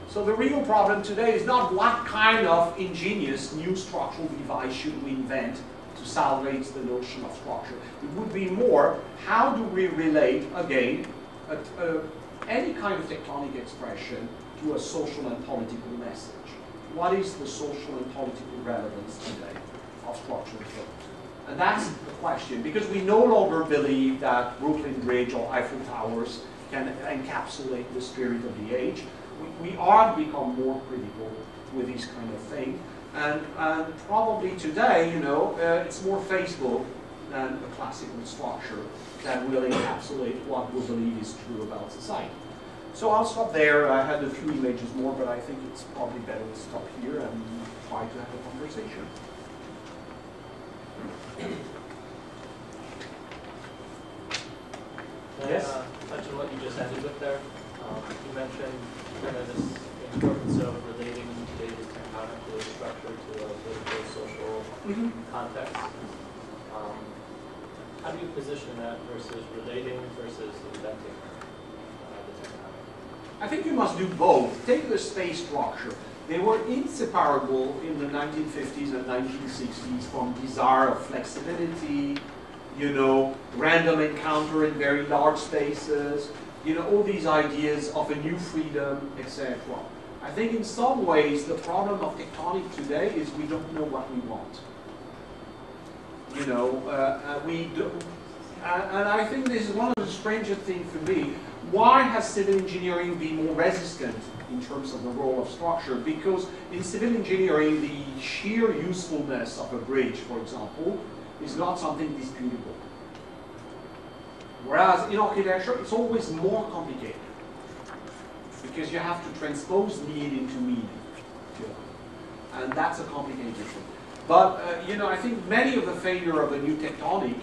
So the real problem today is not what kind of ingenious new structural device should we invent to salvage the notion of structure. It would be more, how do we relate, again, any kind of tectonic expression to a social and political message? What is the social and political relevance today of structural thought? And that's the question, because we no longer believe that Brooklyn Bridge or Eiffel Towers can encapsulate the spirit of the age. We are become more critical with this kind of thing. And probably today, you know, it's more Facebook than a classical structure that will encapsulate what we believe is true about society. So I'll stop there. I had a few images more, but I think it's probably better to stop here and try to have a conversation. Yes? Touch on what you just ended with there. You mentioned kind of this importance of relating today's tectonic structure to a political, social context. How do you position that versus relating versus inventing the tectonic? I think you must do both. Take the space structure. They were inseparable in the 1950s and 1960s from desire of flexibility, you know, random encounter in very large spaces, you know, all these ideas of a new freedom, etc. I think in some ways the problem of tectonic today is we don't know what we want. You know, we do, and I think this is one of the strangest things for me. Why has civil engineering been more resistant in terms of the role of structure? Because in civil engineering, the sheer usefulness of a bridge, for example, is not something disputable. Whereas in architecture, it's always more complicated because you have to transpose need into meaning, and that's a complicated thing. But you know, I think many of the failure of the new tectonic,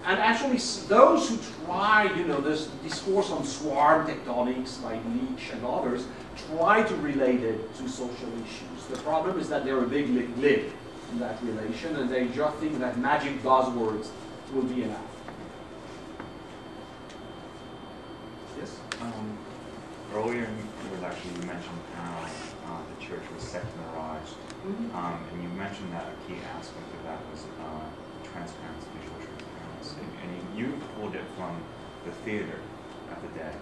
and actually those who try, you know, this discourse on swarm tectonics like Leach and others, try to relate it to social issues. The problem is that they're a big lid in that relation, and they just think that magic buzzwords will be enough. Yes? Earlier you mentioned how the church was secularized, and you mentioned that a key aspect of that was transparency, visual transparency, and you pulled it from the theater of the day.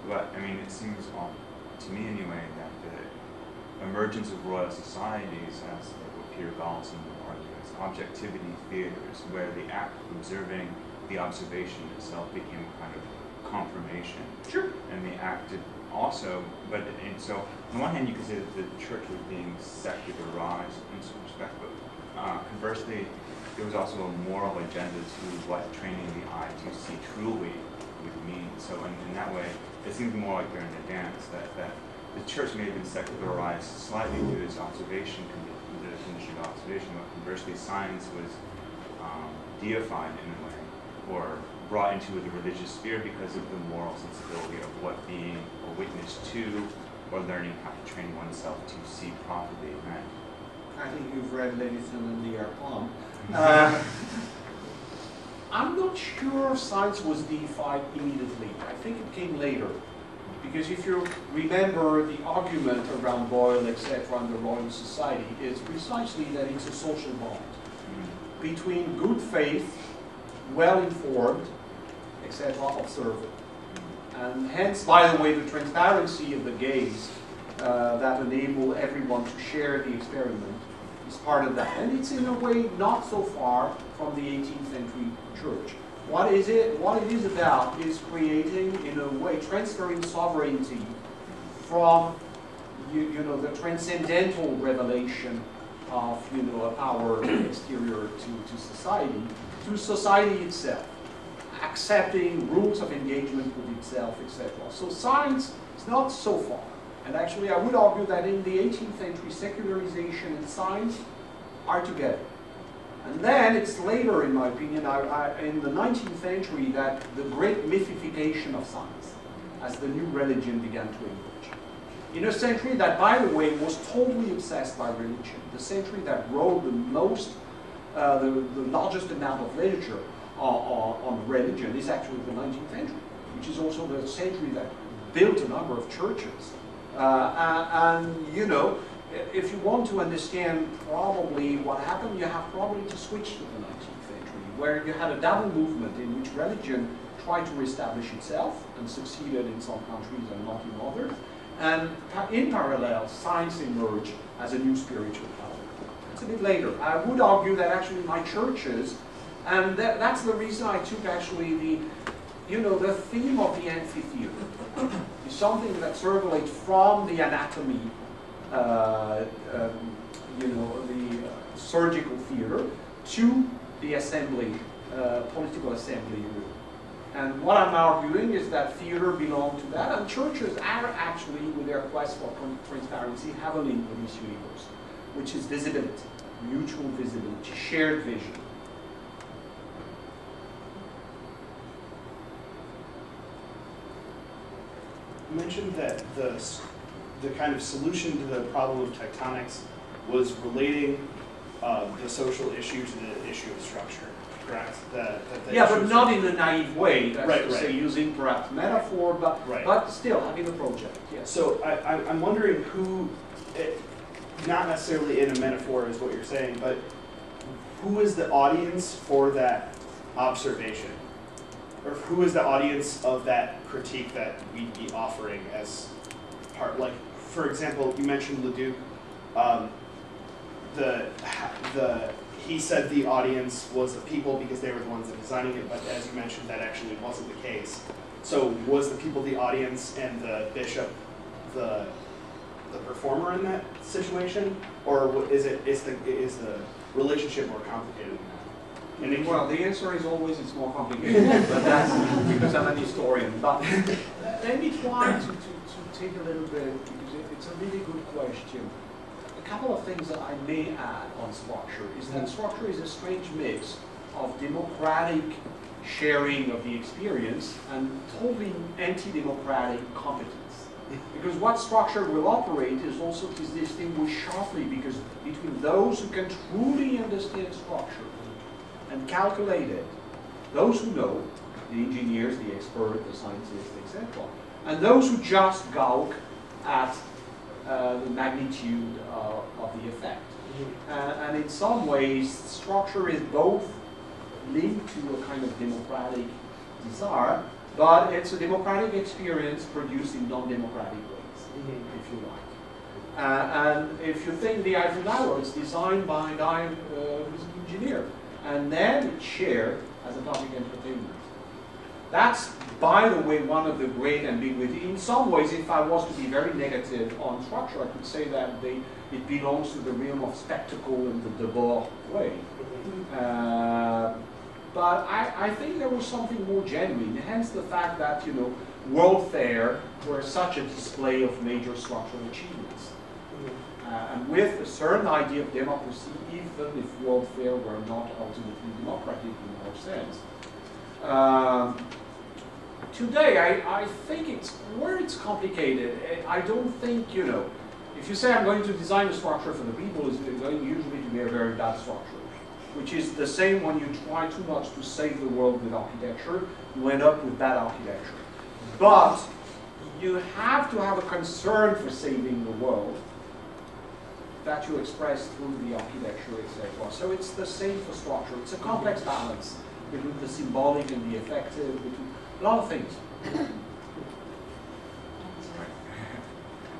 But I mean, it seems, to me anyway, that the emergence of royal societies, as what Peter Galison would argue, as objectivity theaters, where the act of observing the observation itself became a kind of confirmation. Sure. And the act did also, but and so on the one hand you could say that the church was being secularized in some respect, but conversely there was also a moral agenda to what training the eye to see truly would mean. So in that way, it seems more like during the dance that the church may have been secularized slightly due to its observation, the definition of observation, but conversely science was deified in a way, or brought into the religious sphere because of the moral sensibility of what being a witness to, or learning how to train oneself to see properly meant. I think you've read Leviathan and the Air Palm. I'm not sure science was deified immediately. I think it came later. Because if you remember the argument around Boyle, etc., and the Royal Society is precisely that it's a social bond between good faith, well-informed, etc., observer. And hence, by the way, the transparency of the gaze that enable everyone to share the experiment is part of that. And it's in a way not so far from the 18th century church. What it is about is creating, in a way, transferring sovereignty from you know, the transcendental revelation of, you know, a power exterior to society itself, accepting rules of engagement with itself, etc. So science is not so far. And actually, I would argue that in the 18th century, secularization and science are together. And then it's later, in my opinion, in the 19th century, that the great mythification of science as the new religion began to emerge. In a century that, by the way, was totally obsessed by religion, the century that wrote the largest amount of literature on religion is actually the 19th century, which is also the century that built a number of churches. And you know, if you want to understand probably what happened, you have probably to switch to the 19th century, where you had a double movement in which religion tried to reestablish itself and succeeded in some countries and not in others. And in parallel, science emerged as a new spiritual power. It's a bit later. I would argue that actually my churches, and that's the reason I took actually the theme of the amphitheater is something that circulates from the anatomy, the surgical theater, to the assembly, political assembly room. And what I'm arguing is that theater belongs to that, and churches are actually, with their quest for transparency, have a link with this universe, which is visibility, mutual visibility, shared vision. You mentioned that the the kind of solution to the problem of tectonics was relating the social issue to the issue of structure, correct? Yeah, but not in a naive way. That's Right, to say, using perhaps metaphor, but still having a project. Yes. So I'm wondering who, not necessarily in a metaphor is what you're saying, but who is the audience for that observation? Or who is the audience of that critique that we'd be offering as part, like, for example, you mentioned Leduc, he said the audience was the people because they were the ones that designing it, but as you mentioned, that actually wasn't the case. So was the people the audience and the bishop the performer in that situation, or is the relationship more complicated than that? Well, the answer is always it's more complicated, but that's because I'm an historian. But let me try to take a little bit, because it's a really good question. A couple of things that I may add on structure is that structure is a strange mix of democratic sharing of the experience and totally anti-democratic competence. Because what structure will operate is also to distinguish sharply between those who can truly understand structure and calculate it, those who know, the engineers, the experts, the scientists, etc., and those who just gawk at the magnitude of the effect. And in some ways, structure is both linked to a kind of democratic desire, but it's a democratic experience produced in non-democratic ways, if you like. And if you think the Eiffel Tower is designed by a guy who's an engineer, and then it's shared as a public entertainment. That's, by the way, one of the great ambiguity. In some ways, if I was to be very negative on structure, I could say that it belongs to the realm of spectacle in the Debord way. But I think there was something more genuine, hence the fact that, World Fair were such a display of major structural achievements. And with a certain idea of democracy, even if World Fair were not ultimately democratic in our sense. Today, I think it's complicated. I don't think, if you say I'm going to design a structure for the people, it's going usually to be a very bad structure, which is the same when you try too much to save the world with architecture, you end up with bad architecture. But you have to have a concern for saving the world that you express through the architecture, etc. So it's the same for structure. It's a complex balance between the symbolic and the affective, between a lot of things.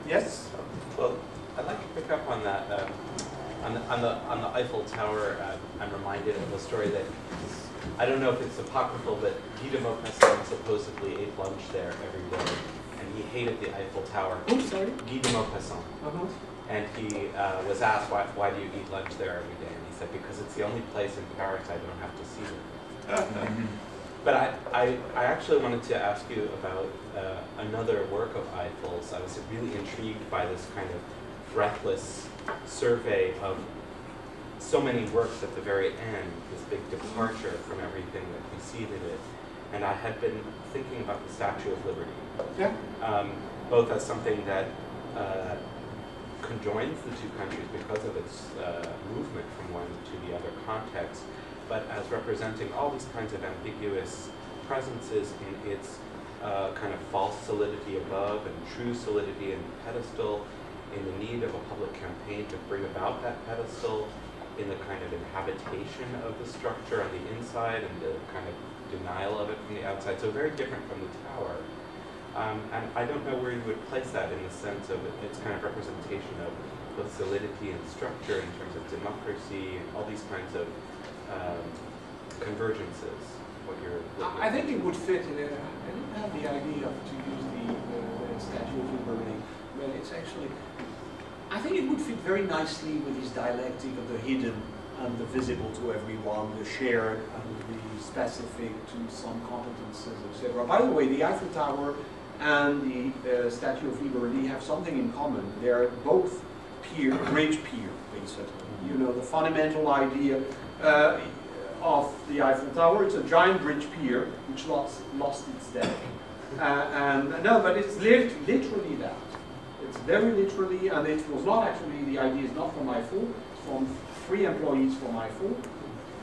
Yes? Well, I'd like to pick up on that. On the Eiffel Tower, I'm reminded of a story that I don't know if it's apocryphal, but Guy de Maupassant supposedly ate lunch there every day, and he hated the Eiffel Tower. Oh, sorry? Guy de Maupassant. And he was asked, why do you eat lunch there every day? And he said, because it's the only place in Paris I don't have to see them. But I actually wanted to ask you about another work of Eiffel's. I was really intrigued by this kind of breathless survey of so many works at the very end, this big departure from everything that preceded it. And I had been thinking about the Statue of Liberty, both as something that conjoins the two countries because of its movement from one to the other context, but as representing all these kinds of ambiguous presences in its kind of false solidity above and true solidity in the pedestal, in the need of a public campaign to bring about that pedestal, in the kind of inhabitation of the structure on the inside and the kind of denial of it from the outside. So very different from the tower. And I don't know where you would place that in the sense of its kind of representation of both solidity and structure in terms of democracy and all these kinds of convergences. What you're I think it would fit in it. I didn't have the idea to use the Statue of Liberty, but it's actually, I think it would fit very nicely with this dialectic of the hidden and the visible to everyone, the shared and the specific to some competences, etc. By the way, the Eiffel Tower and the Statue of Liberty have something in common. They're both bridge pier, basically. The fundamental idea of the Eiffel Tower, it's a giant bridge pier which lost its deck. No, but it's literally that. It's very literally, and it was not actually, the idea is not from Eiffel, it's from 3 employees from Eiffel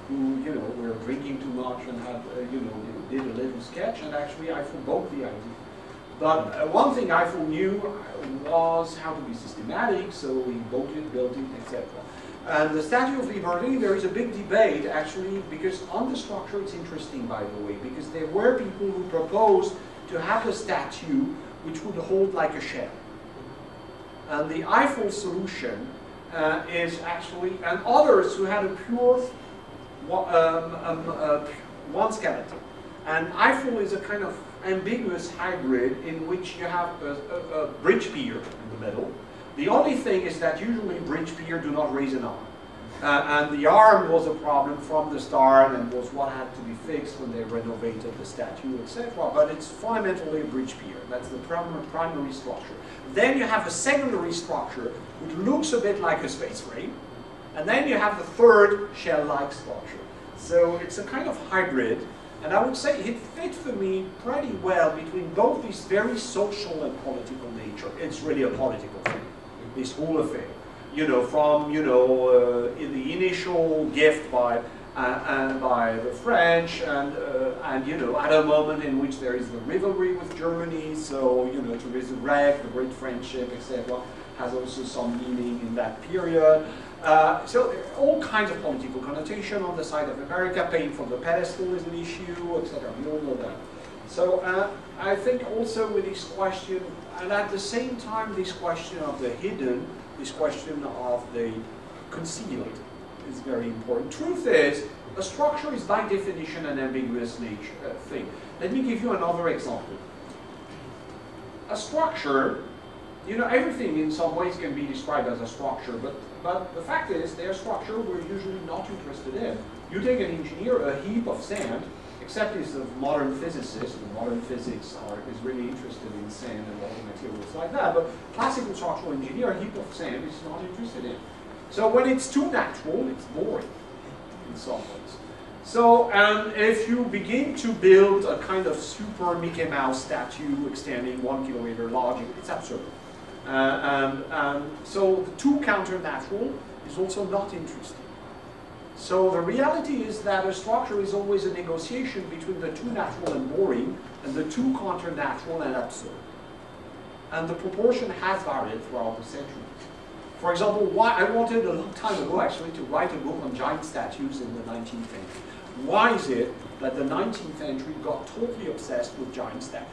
who, you know, were drinking too much and had, you know, did a little sketch, and actually Eiffel bought the idea. But one thing Eiffel knew was how to be systematic, so he bought it, built it, etc. And the Statue of Liberty, there is a big debate actually, because on the structure it's interesting, by the way, because there were people who proposed to have a statue which would hold like a shell. And the Eiffel solution is actually, and others who had a pure one skeleton. And Eiffel is a kind of ambiguous hybrid in which you have a bridge pier in the middle. The only thing is that usually bridge pier do not raise an arm. And the arm was a problem from the start and was what had to be fixed when they renovated the statue, etc. But it's fundamentally a bridge pier. That's the primary structure. Then you have a secondary structure which looks a bit like a space frame. And then you have the third shell-like structure. So it's a kind of hybrid. And I would say it fit for me pretty well between both these very social and political nature. It's really a political thing, this whole affair. You know, from, you know, in the initial gift by the French, and you know, at a moment in which there is the rivalry with Germany, so, you know, to resurrect the great friendship, etc., has also some meaning in that period. So all kinds of political connotation on the side of America. Paying for the pedestal is an issue, etc. We all know that. So I think also with this question, and at the same time this question of the hidden, this question of the concealed is very important. Truth is, a structure is by definition an ambiguous nature thing. Let me give you another example. A structure, you know, everything in some ways can be described as a structure, but the fact is, their structure we're usually not interested in. You take an engineer, a heap of sand, except he's a modern physicist, and modern physics is really interested in sand and all materials like that, but classical structural engineer, a heap of sand, is not interested in. So when it's too natural, it's boring in some ways. So if you begin to build a kind of super Mickey Mouse statue extending 1 kilometer large, it's absurd. So the too counter-natural is also not interesting. So the reality is that a structure is always a negotiation between the too natural and boring and the too counter-natural and absurd. And the proportion has varied throughout the centuries. For example, I wanted a long time ago actually to write a book on giant statues in the 19th century. Why is it that the 19th century got totally obsessed with giant statues?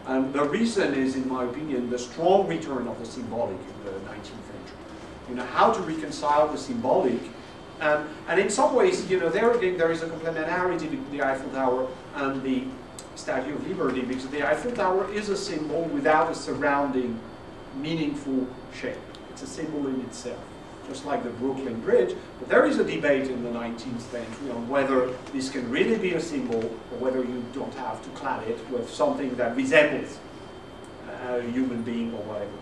And the reason is, in my opinion, the strong return of the symbolic in the 19th century. You know, how to reconcile the symbolic. And in some ways, you know, there again, there is a complementarity between the Eiffel Tower and the Statue of Liberty, because the Eiffel Tower is a symbol without a surrounding meaningful shape. It's a symbol in itself, just like the Brooklyn Bridge. But there is a debate in the 19th century on whether this can really be a symbol or whether you don't have to clad it with something that resembles a human being or whatever.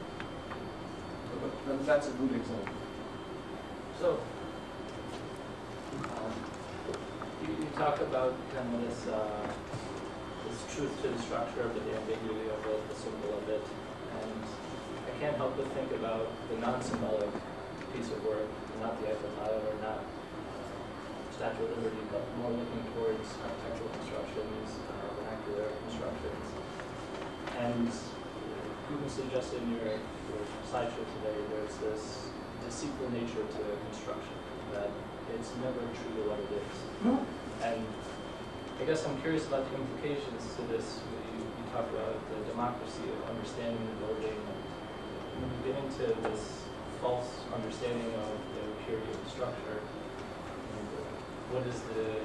But that's a good example. So, you talk about kind of this truth to the structure, but the ambiguity of it, the symbol of it, and I can't help but think about the non-symbolic piece of work, not the Eiffel Tower, or not Statue of Liberty, but more looking towards architectural constructions, vernacular constructions. And you can suggest in your slideshow today, there's this deceitful nature to construction, that it's never true to what it is. And I guess I'm curious about the implications to this. You talk about the democracy of understanding the building. When you get into this false understanding of the purity of the structure, what is the...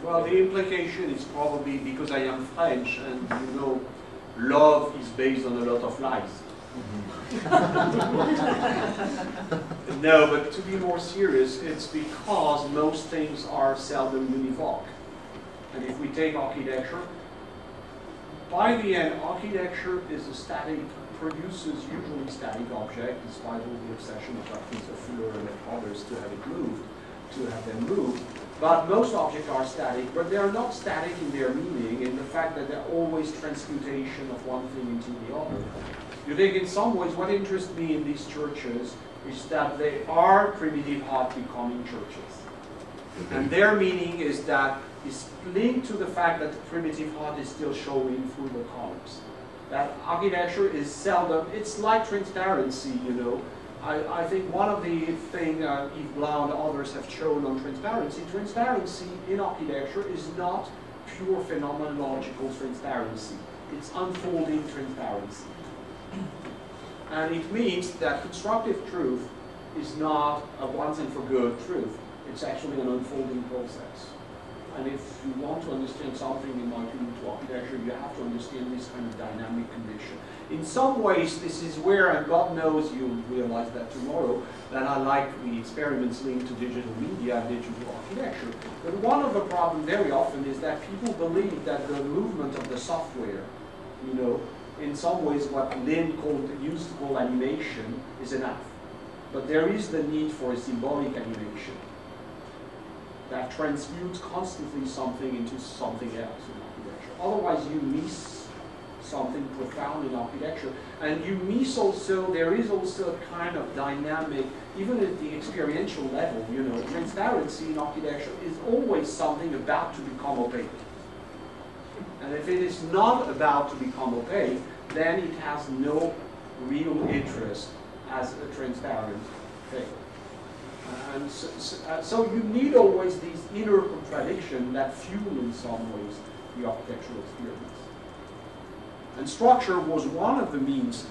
Well, the implication is probably because I am French, and you know, love is based on a lot of lies. No, but to be more serious, it's because most things are seldom univoc. And if we take architecture, by the end, architecture is a static, produces usually static object, despite all the obsession of Jacques Fuller and others to have it moved, to have them moved. But most objects are static, but they are not static in their meaning, in the fact that they're always transmutation of one thing into the other. You think in some ways what interests me in these churches is that they are primitive art becoming churches. And their meaning is that is linked to the fact that the primitive art is still showing through the columns. That architecture is seldom, it's like transparency, you know. I think one of the things Yves Blau and others have shown on transparency in architecture is not pure phenomenological transparency. It's unfolding transparency. And it means that constructive truth is not a once and for good truth. It's actually an unfolding process. And if you want to understand something, in my opinion, to architecture, you have to understand this kind of dynamic condition. In some ways, this is where, and God knows you'll realize that tomorrow, that I like the experiments linked to digital media and digital architecture. But one of the problems very often is that people believe that the movement of the software, you know, in some ways what Lin used to call animation is enough. But there is the need for a symbolic animation that transmutes constantly something into something else in architecture. Otherwise you miss something profound in architecture. And you miss also, there is also a kind of dynamic, even at the experiential level, you know, transparency in architecture is always something about to become opaque. And if it is not about to become opaque, then it has no real interest as a transparent thing. And so you need always these inner contradictions that fuel in some ways the architectural experience. And structure was one of the means.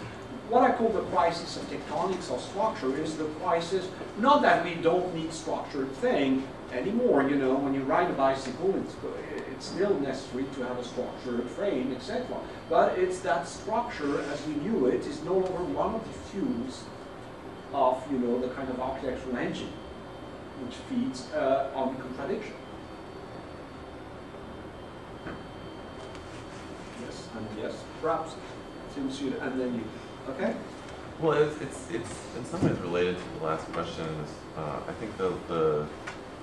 What I call the crisis of tectonics of structure is the crisis, not that we don't need structured thing anymore, you know, when you ride a bicycle, it's still necessary to have a structured frame, etc. But it's that structure, as we knew it, is no longer one of the fuels of, you know, the kind of architectural engine which feeds on contradiction. Yes, and yes, perhaps, since you, and then you, okay? Well, it's in some ways related to the last question. I think the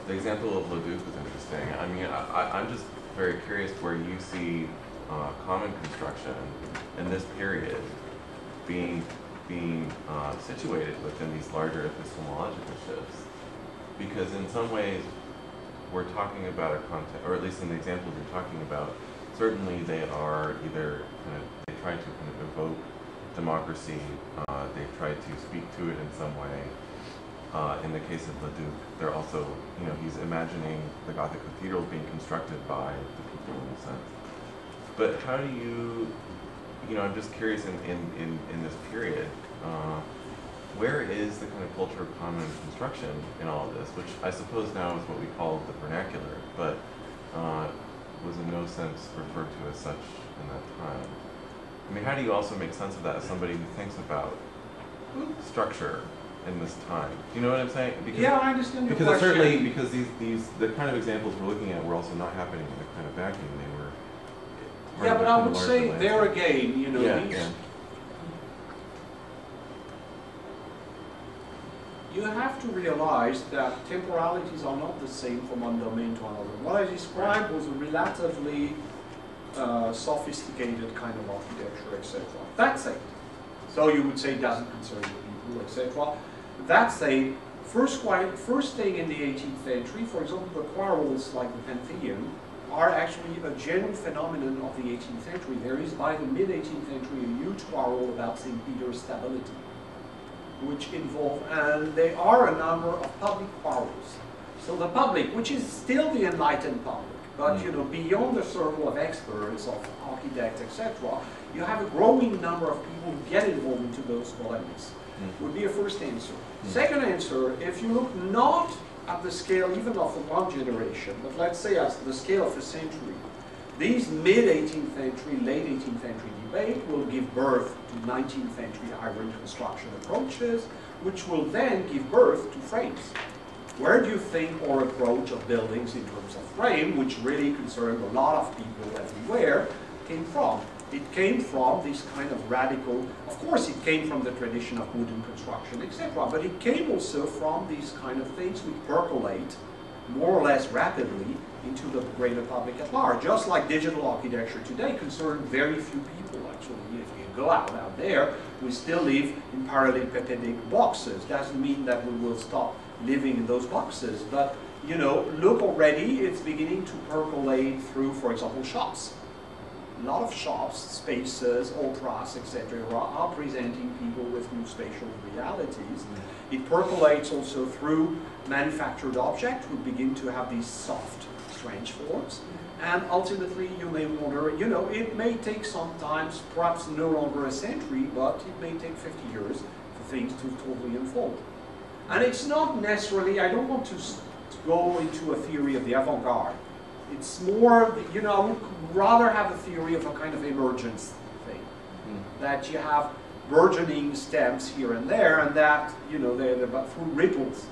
example of Leduc was interesting. I mean, I'm just very curious where you see common construction in this period being situated within these larger epistemological shifts. Because in some ways, we're talking about a context, or at least in the examples you're talking about, certainly they are either they try to kind of evoke democracy, they try to speak to it in some way. In the case of Leduc, they're also, you know, he's imagining the Gothic cathedrals being constructed by the people in a sense. But how do you know, I'm just curious in this period, where is the kind of culture of common construction in all of this, which I suppose now is what we call the vernacular, but was in no sense referred to as such in that time. I mean, how do you also make sense of that as somebody who thinks about structure in this time? Do you know what I'm saying? Because, yeah, I understand your because question. certainly, because the kind of examples we're looking at were also not happening in the kind of vacuum. They were part yeah, of but the I kind of would larger say landscape. there again, you know, these, you have to realize that temporalities are not the same from one domain to another. What I described was a relatively sophisticated kind of architecture, etc. That's it. So you would say it doesn't concern the people, etc. That's a first thing in the 18th century. For example, the quarrels like the Pantheon are actually a general phenomenon of the 18th century. There is, by the mid-18th century, a huge quarrel about St. Peter's stability, which involve, and there are a number of public quarrels. So the public, which is still the enlightened public, but you know, beyond the circle of experts, of architects, etc., you have a growing number of people who get involved into those polemics. Would be a first answer. Second answer, if you look not at the scale even of one generation, but let's say at the scale of a century, these mid-18th century, late 18th century debate will give birth to 19th century iron construction approaches, which will then give birth to frames. Where do you think our approach of buildings in terms of frame, which really concerned a lot of people everywhere, came from? It came from this kind of radical, of course it came from the tradition of wooden construction, etc., but it came also from these kind of things which percolate more or less rapidly into the greater public at large. Just like digital architecture today concerned very few people, actually. If you go out there, we still live in parallelepipedic boxes. Doesn't mean that we will stop living in those boxes, but you know, look already, it's beginning to percolate through, for example, shops. A lot of shops, spaces, operas, etc., are presenting people with new spatial realities. It percolates also through manufactured objects who begin to have these soft, strange forms. And ultimately, you may wonder, you know, it may take sometimes, perhaps no longer a century, but it may take 50 years for things to totally unfold. And it's not necessarily, I don't want to go into a theory of the avant-garde. It's more, you know, I would rather have a theory of a kind of emergence thing. That you have burgeoning stems here and there, and that, you know, but through ripples,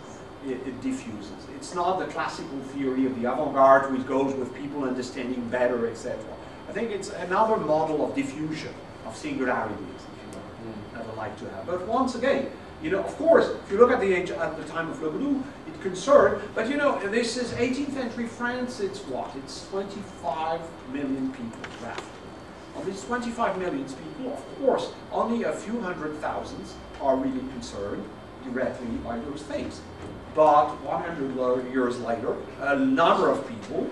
it diffuses. It's not the classical theory of the avant-garde, which goes with people understanding better, etc. I think it's another model of diffusion, of singularities, if you will, that I like to have. But once again, you know, of course, if you look at the time of Le Bleu, it concerned, but you know, this is 18th century France, it's what? It's 25 million people, roughly. Of these 25 million people, of course, only a few hundred thousands are really concerned directly by those things. But 100 years later, a number of people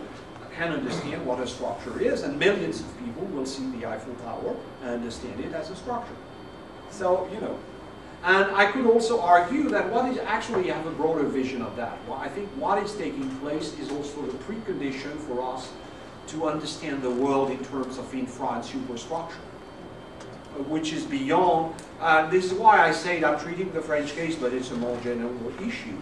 can understand what a structure is, and millions of people will see the Eiffel Tower and understand it as a structure. So, you know. And I could also argue that what is actually, I have a broader vision of that. Well, I think what is taking place is also the precondition for us to understand the world in terms of infra and superstructure, which is beyond, this is why I say that I'm treating the French case, but it's a more general issue.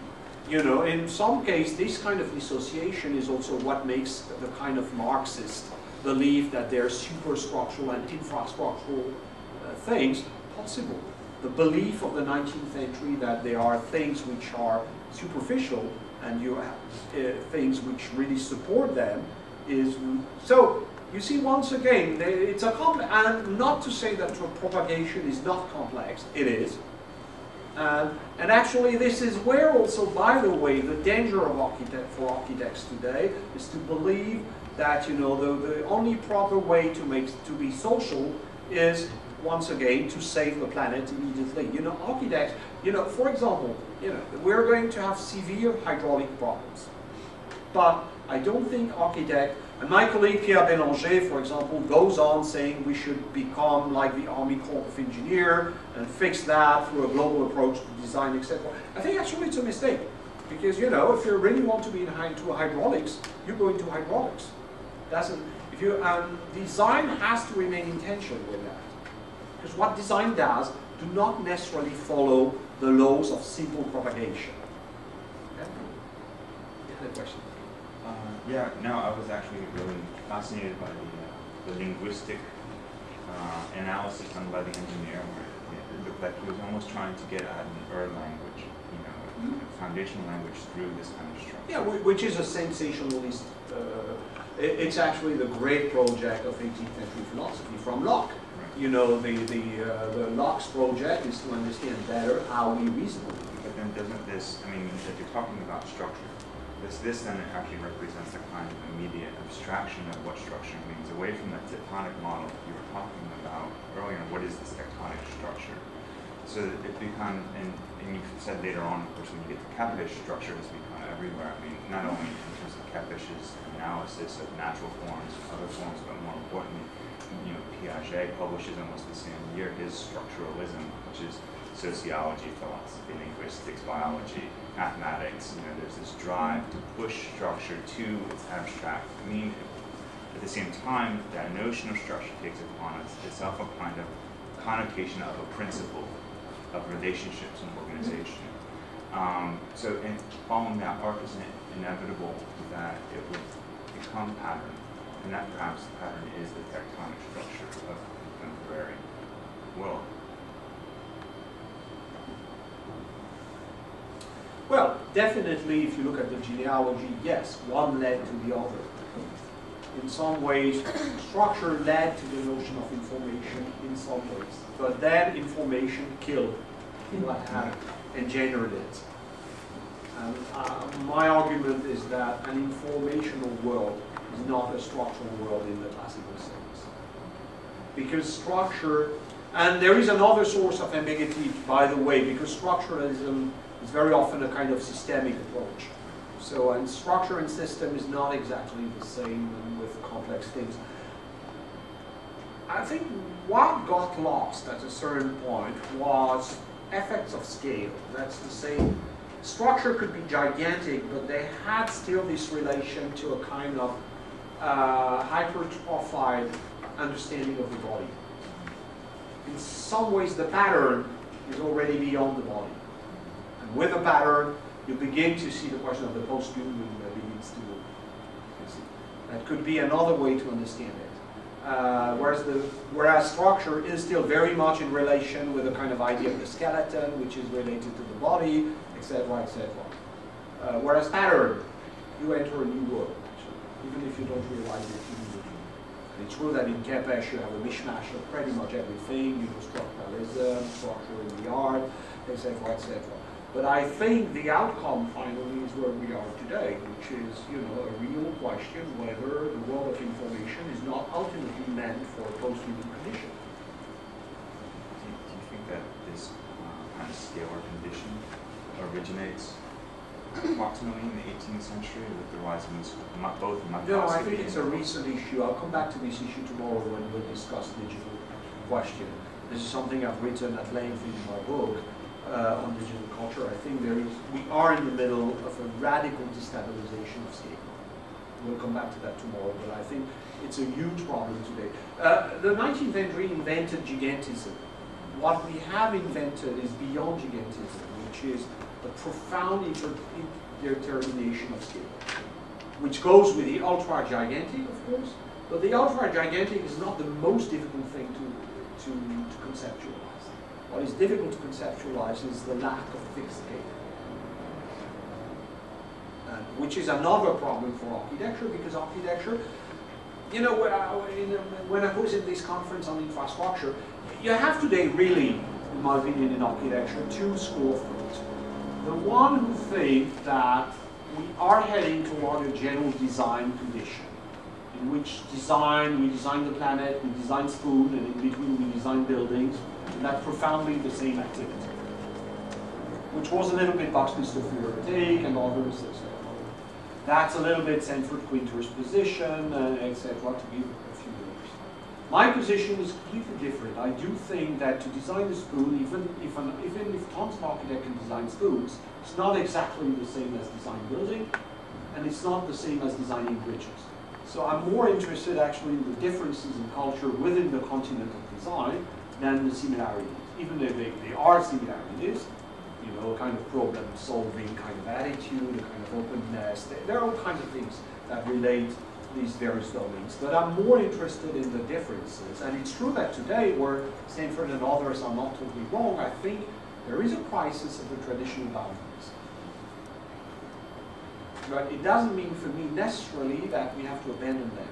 You know, in some case, this kind of dissociation is also what makes the kind of Marxist belief that there are superstructural and infrastructural things possible. The belief of the 19th century that there are things which are superficial and you have things which really support them is, so you see, once again, it's a and not to say that propagation is not complex, it is. And actually this is where also, by the way, the danger of for architects today is to believe that, you know, the only proper way to be social is, once again, to save the planet immediately. You know, architects, you know, for example, you know, we're going to have severe hydraulic problems. But I don't think architects, and my colleague Pierre Bélanger, for example, goes on saying we should become like the Army Corps of Engineers and fix that through a global approach to design, etc. I think actually it's a mistake. Because, you know, if you really want to be into hydraulics, you go into hydraulics. If you, design has to remain in tension with that. Because what design does do not necessarily follow the laws of simple propagation. Okay? You had a question? Yeah, no, I was actually really fascinated by the linguistic analysis done by the engineer, where it looked like he was almost trying to get at an language, you know, foundational language through this kind of structure. Yeah, which is a sensationalist. It's actually the great project of 18th century philosophy from Locke. You know, the Locke's project is to understand better how we reason. But then doesn't this, I mean, if you're talking about structure, this then actually represents a kind of immediate abstraction of what structure means, away from the tectonic model you were talking about earlier. What is this tectonic structure? So it becomes, and you said later on, of course, when you get to Cappish, structure has become everywhere. I mean, not only in terms of Cappish's analysis of natural forms, other forms, but more importantly, you know, Piaget publishes almost the same year his structuralism, which is sociology, philosophy, linguistics, biology, mathematics. You know, there's this drive to push structure to its abstract meaning. At the same time, that notion of structure takes upon itself a kind of connotation of a principle of relationships and organization. So in following that arc, is it inevitable that it would become pattern? And that perhaps the pattern is the tectonic structure of the contemporary world. Well, definitely, if you look at the genealogy, yes, one led to the other. In some ways, structure led to the notion of information in some ways. But then information killed what had engendered it. And my argument is that an informational world is not a structural world in the classical sense. Because structure, and there is another source of ambiguity, by the way, because structuralism is very often a kind of systemic approach. So, and structure and system is not exactly the same with complex things. I think what got lost at a certain point was effects of scale. That's to say, structure could be gigantic, but they had still this relation to a kind of hypertrophied understanding of the body. In some ways, the pattern is already beyond the body. And with a pattern, you begin to see the question of the post-human that begins to see. That could be another way to understand it. Whereas structure is still very much in relation with a kind of idea of the skeleton, which is related to the body, etc., etc. Whereas pattern, you enter a new world, actually, even if you don't realize it immediately. And it's true that in Kepesh you have a mishmash of pretty much everything, you know, structuralism, structure in the art, etc., etc. But I think the outcome finally is where we are today, which is, you know, a real question whether the world of information is not ultimately meant for a post-human condition. Do you think that this kind of scalar condition originates approximately in the 18th century with the rise of both microscopy? No, I think it's a recent issue. I'll come back to this issue tomorrow when we'll discuss digital question. This is something I've written at length in my book. On digital culture, I think we are in the middle of a radical destabilization of scale. We'll come back to that tomorrow, but I think it's a huge problem today. The 19th century invented gigantism. What we have invented is beyond gigantism, which is a profound interdetermination of scale, which goes with the ultra-gigantic, of course, but the ultra-gigantic is not the most difficult thing to conceptualize. What is difficult to conceptualize is the lack of fixed scale, which is another problem for architecture, because architecture, you know, when I was in this conference on infrastructure, you have today really, in my opinion, in architecture, two schools of thought. The one who think that we are heading toward a general design condition, in which we design the planet, we design food, and in between we design buildings. And that's profoundly the same activity, which was a little bit Buttresses and others, etc. That's a little bit Sanford Quinter's position, etc., to give a few others. My position is completely different. I do think that to design a spoon, even if Thompson architect can design spoons, it's not exactly the same as design building, and it's not the same as designing bridges. So I'm more interested actually in the differences in culture within the continent of design than the similarities, even if they are similarities, you know, a kind of problem-solving kind of attitude, a kind of openness. There are all kinds of things that relate these various domains. But I'm more interested in the differences. And it's true that today, where Stanford and others are not totally wrong, I think there is a crisis of the traditional boundaries. But it doesn't mean for me necessarily that we have to abandon them.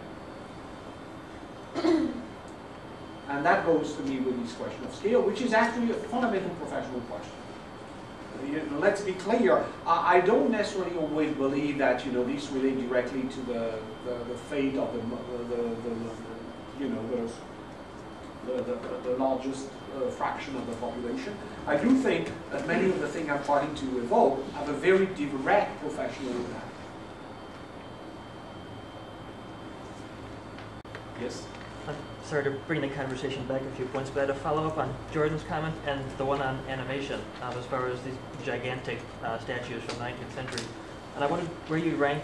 And that goes to me with this question of scale, which is actually a fundamental professional question. You know, let's be clear. I don't necessarily always believe that, you know, these relate directly to the fate of the largest fraction of the population. I do think that many of the things I'm trying to evoke have a very direct professional impact. Yes. Sorry to bring the conversation back a few points, but I had a follow-up on Jordan's comment and the one on animation, as far as these gigantic statues from the 19th century. And I wondered where you rank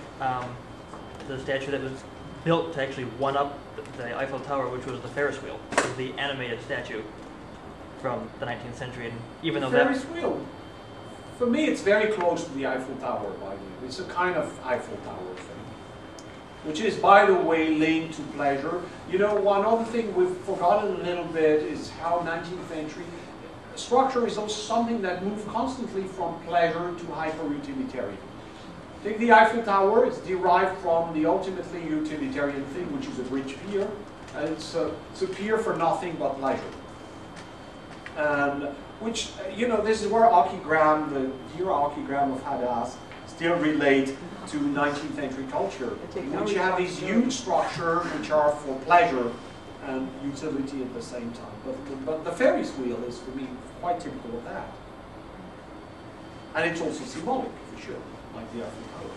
the statue that was built to actually one-up the Eiffel Tower, which was the Ferris wheel, the animated statue from the 19th century. And even though Ferris wheel, for me, it's very close to the Eiffel Tower, by the way. It's a kind of Eiffel Tower thing, which is, by the way, linked to pleasure. You know, one other thing we've forgotten a little bit is how 19th century structure is also something that moves constantly from pleasure to hyper-utilitarian. Take the Eiffel Tower, it's derived from the ultimately utilitarian thing, which is a bridge pier. And it's a pier for nothing but pleasure. And which, you know, this is where Aki Graham, the dear Aki Graham of Hadas, still relate to 19th century culture, They take in no which you have these huge structures which are for pleasure and utility at the same time. But the Ferris wheel is, for me, quite typical of that. And it's also symbolic, for sure, like the Eiffel Tower.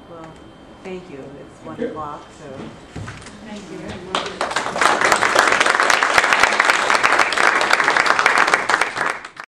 Well, thank you. It's 1 you. o'clock, so. Thank you very much.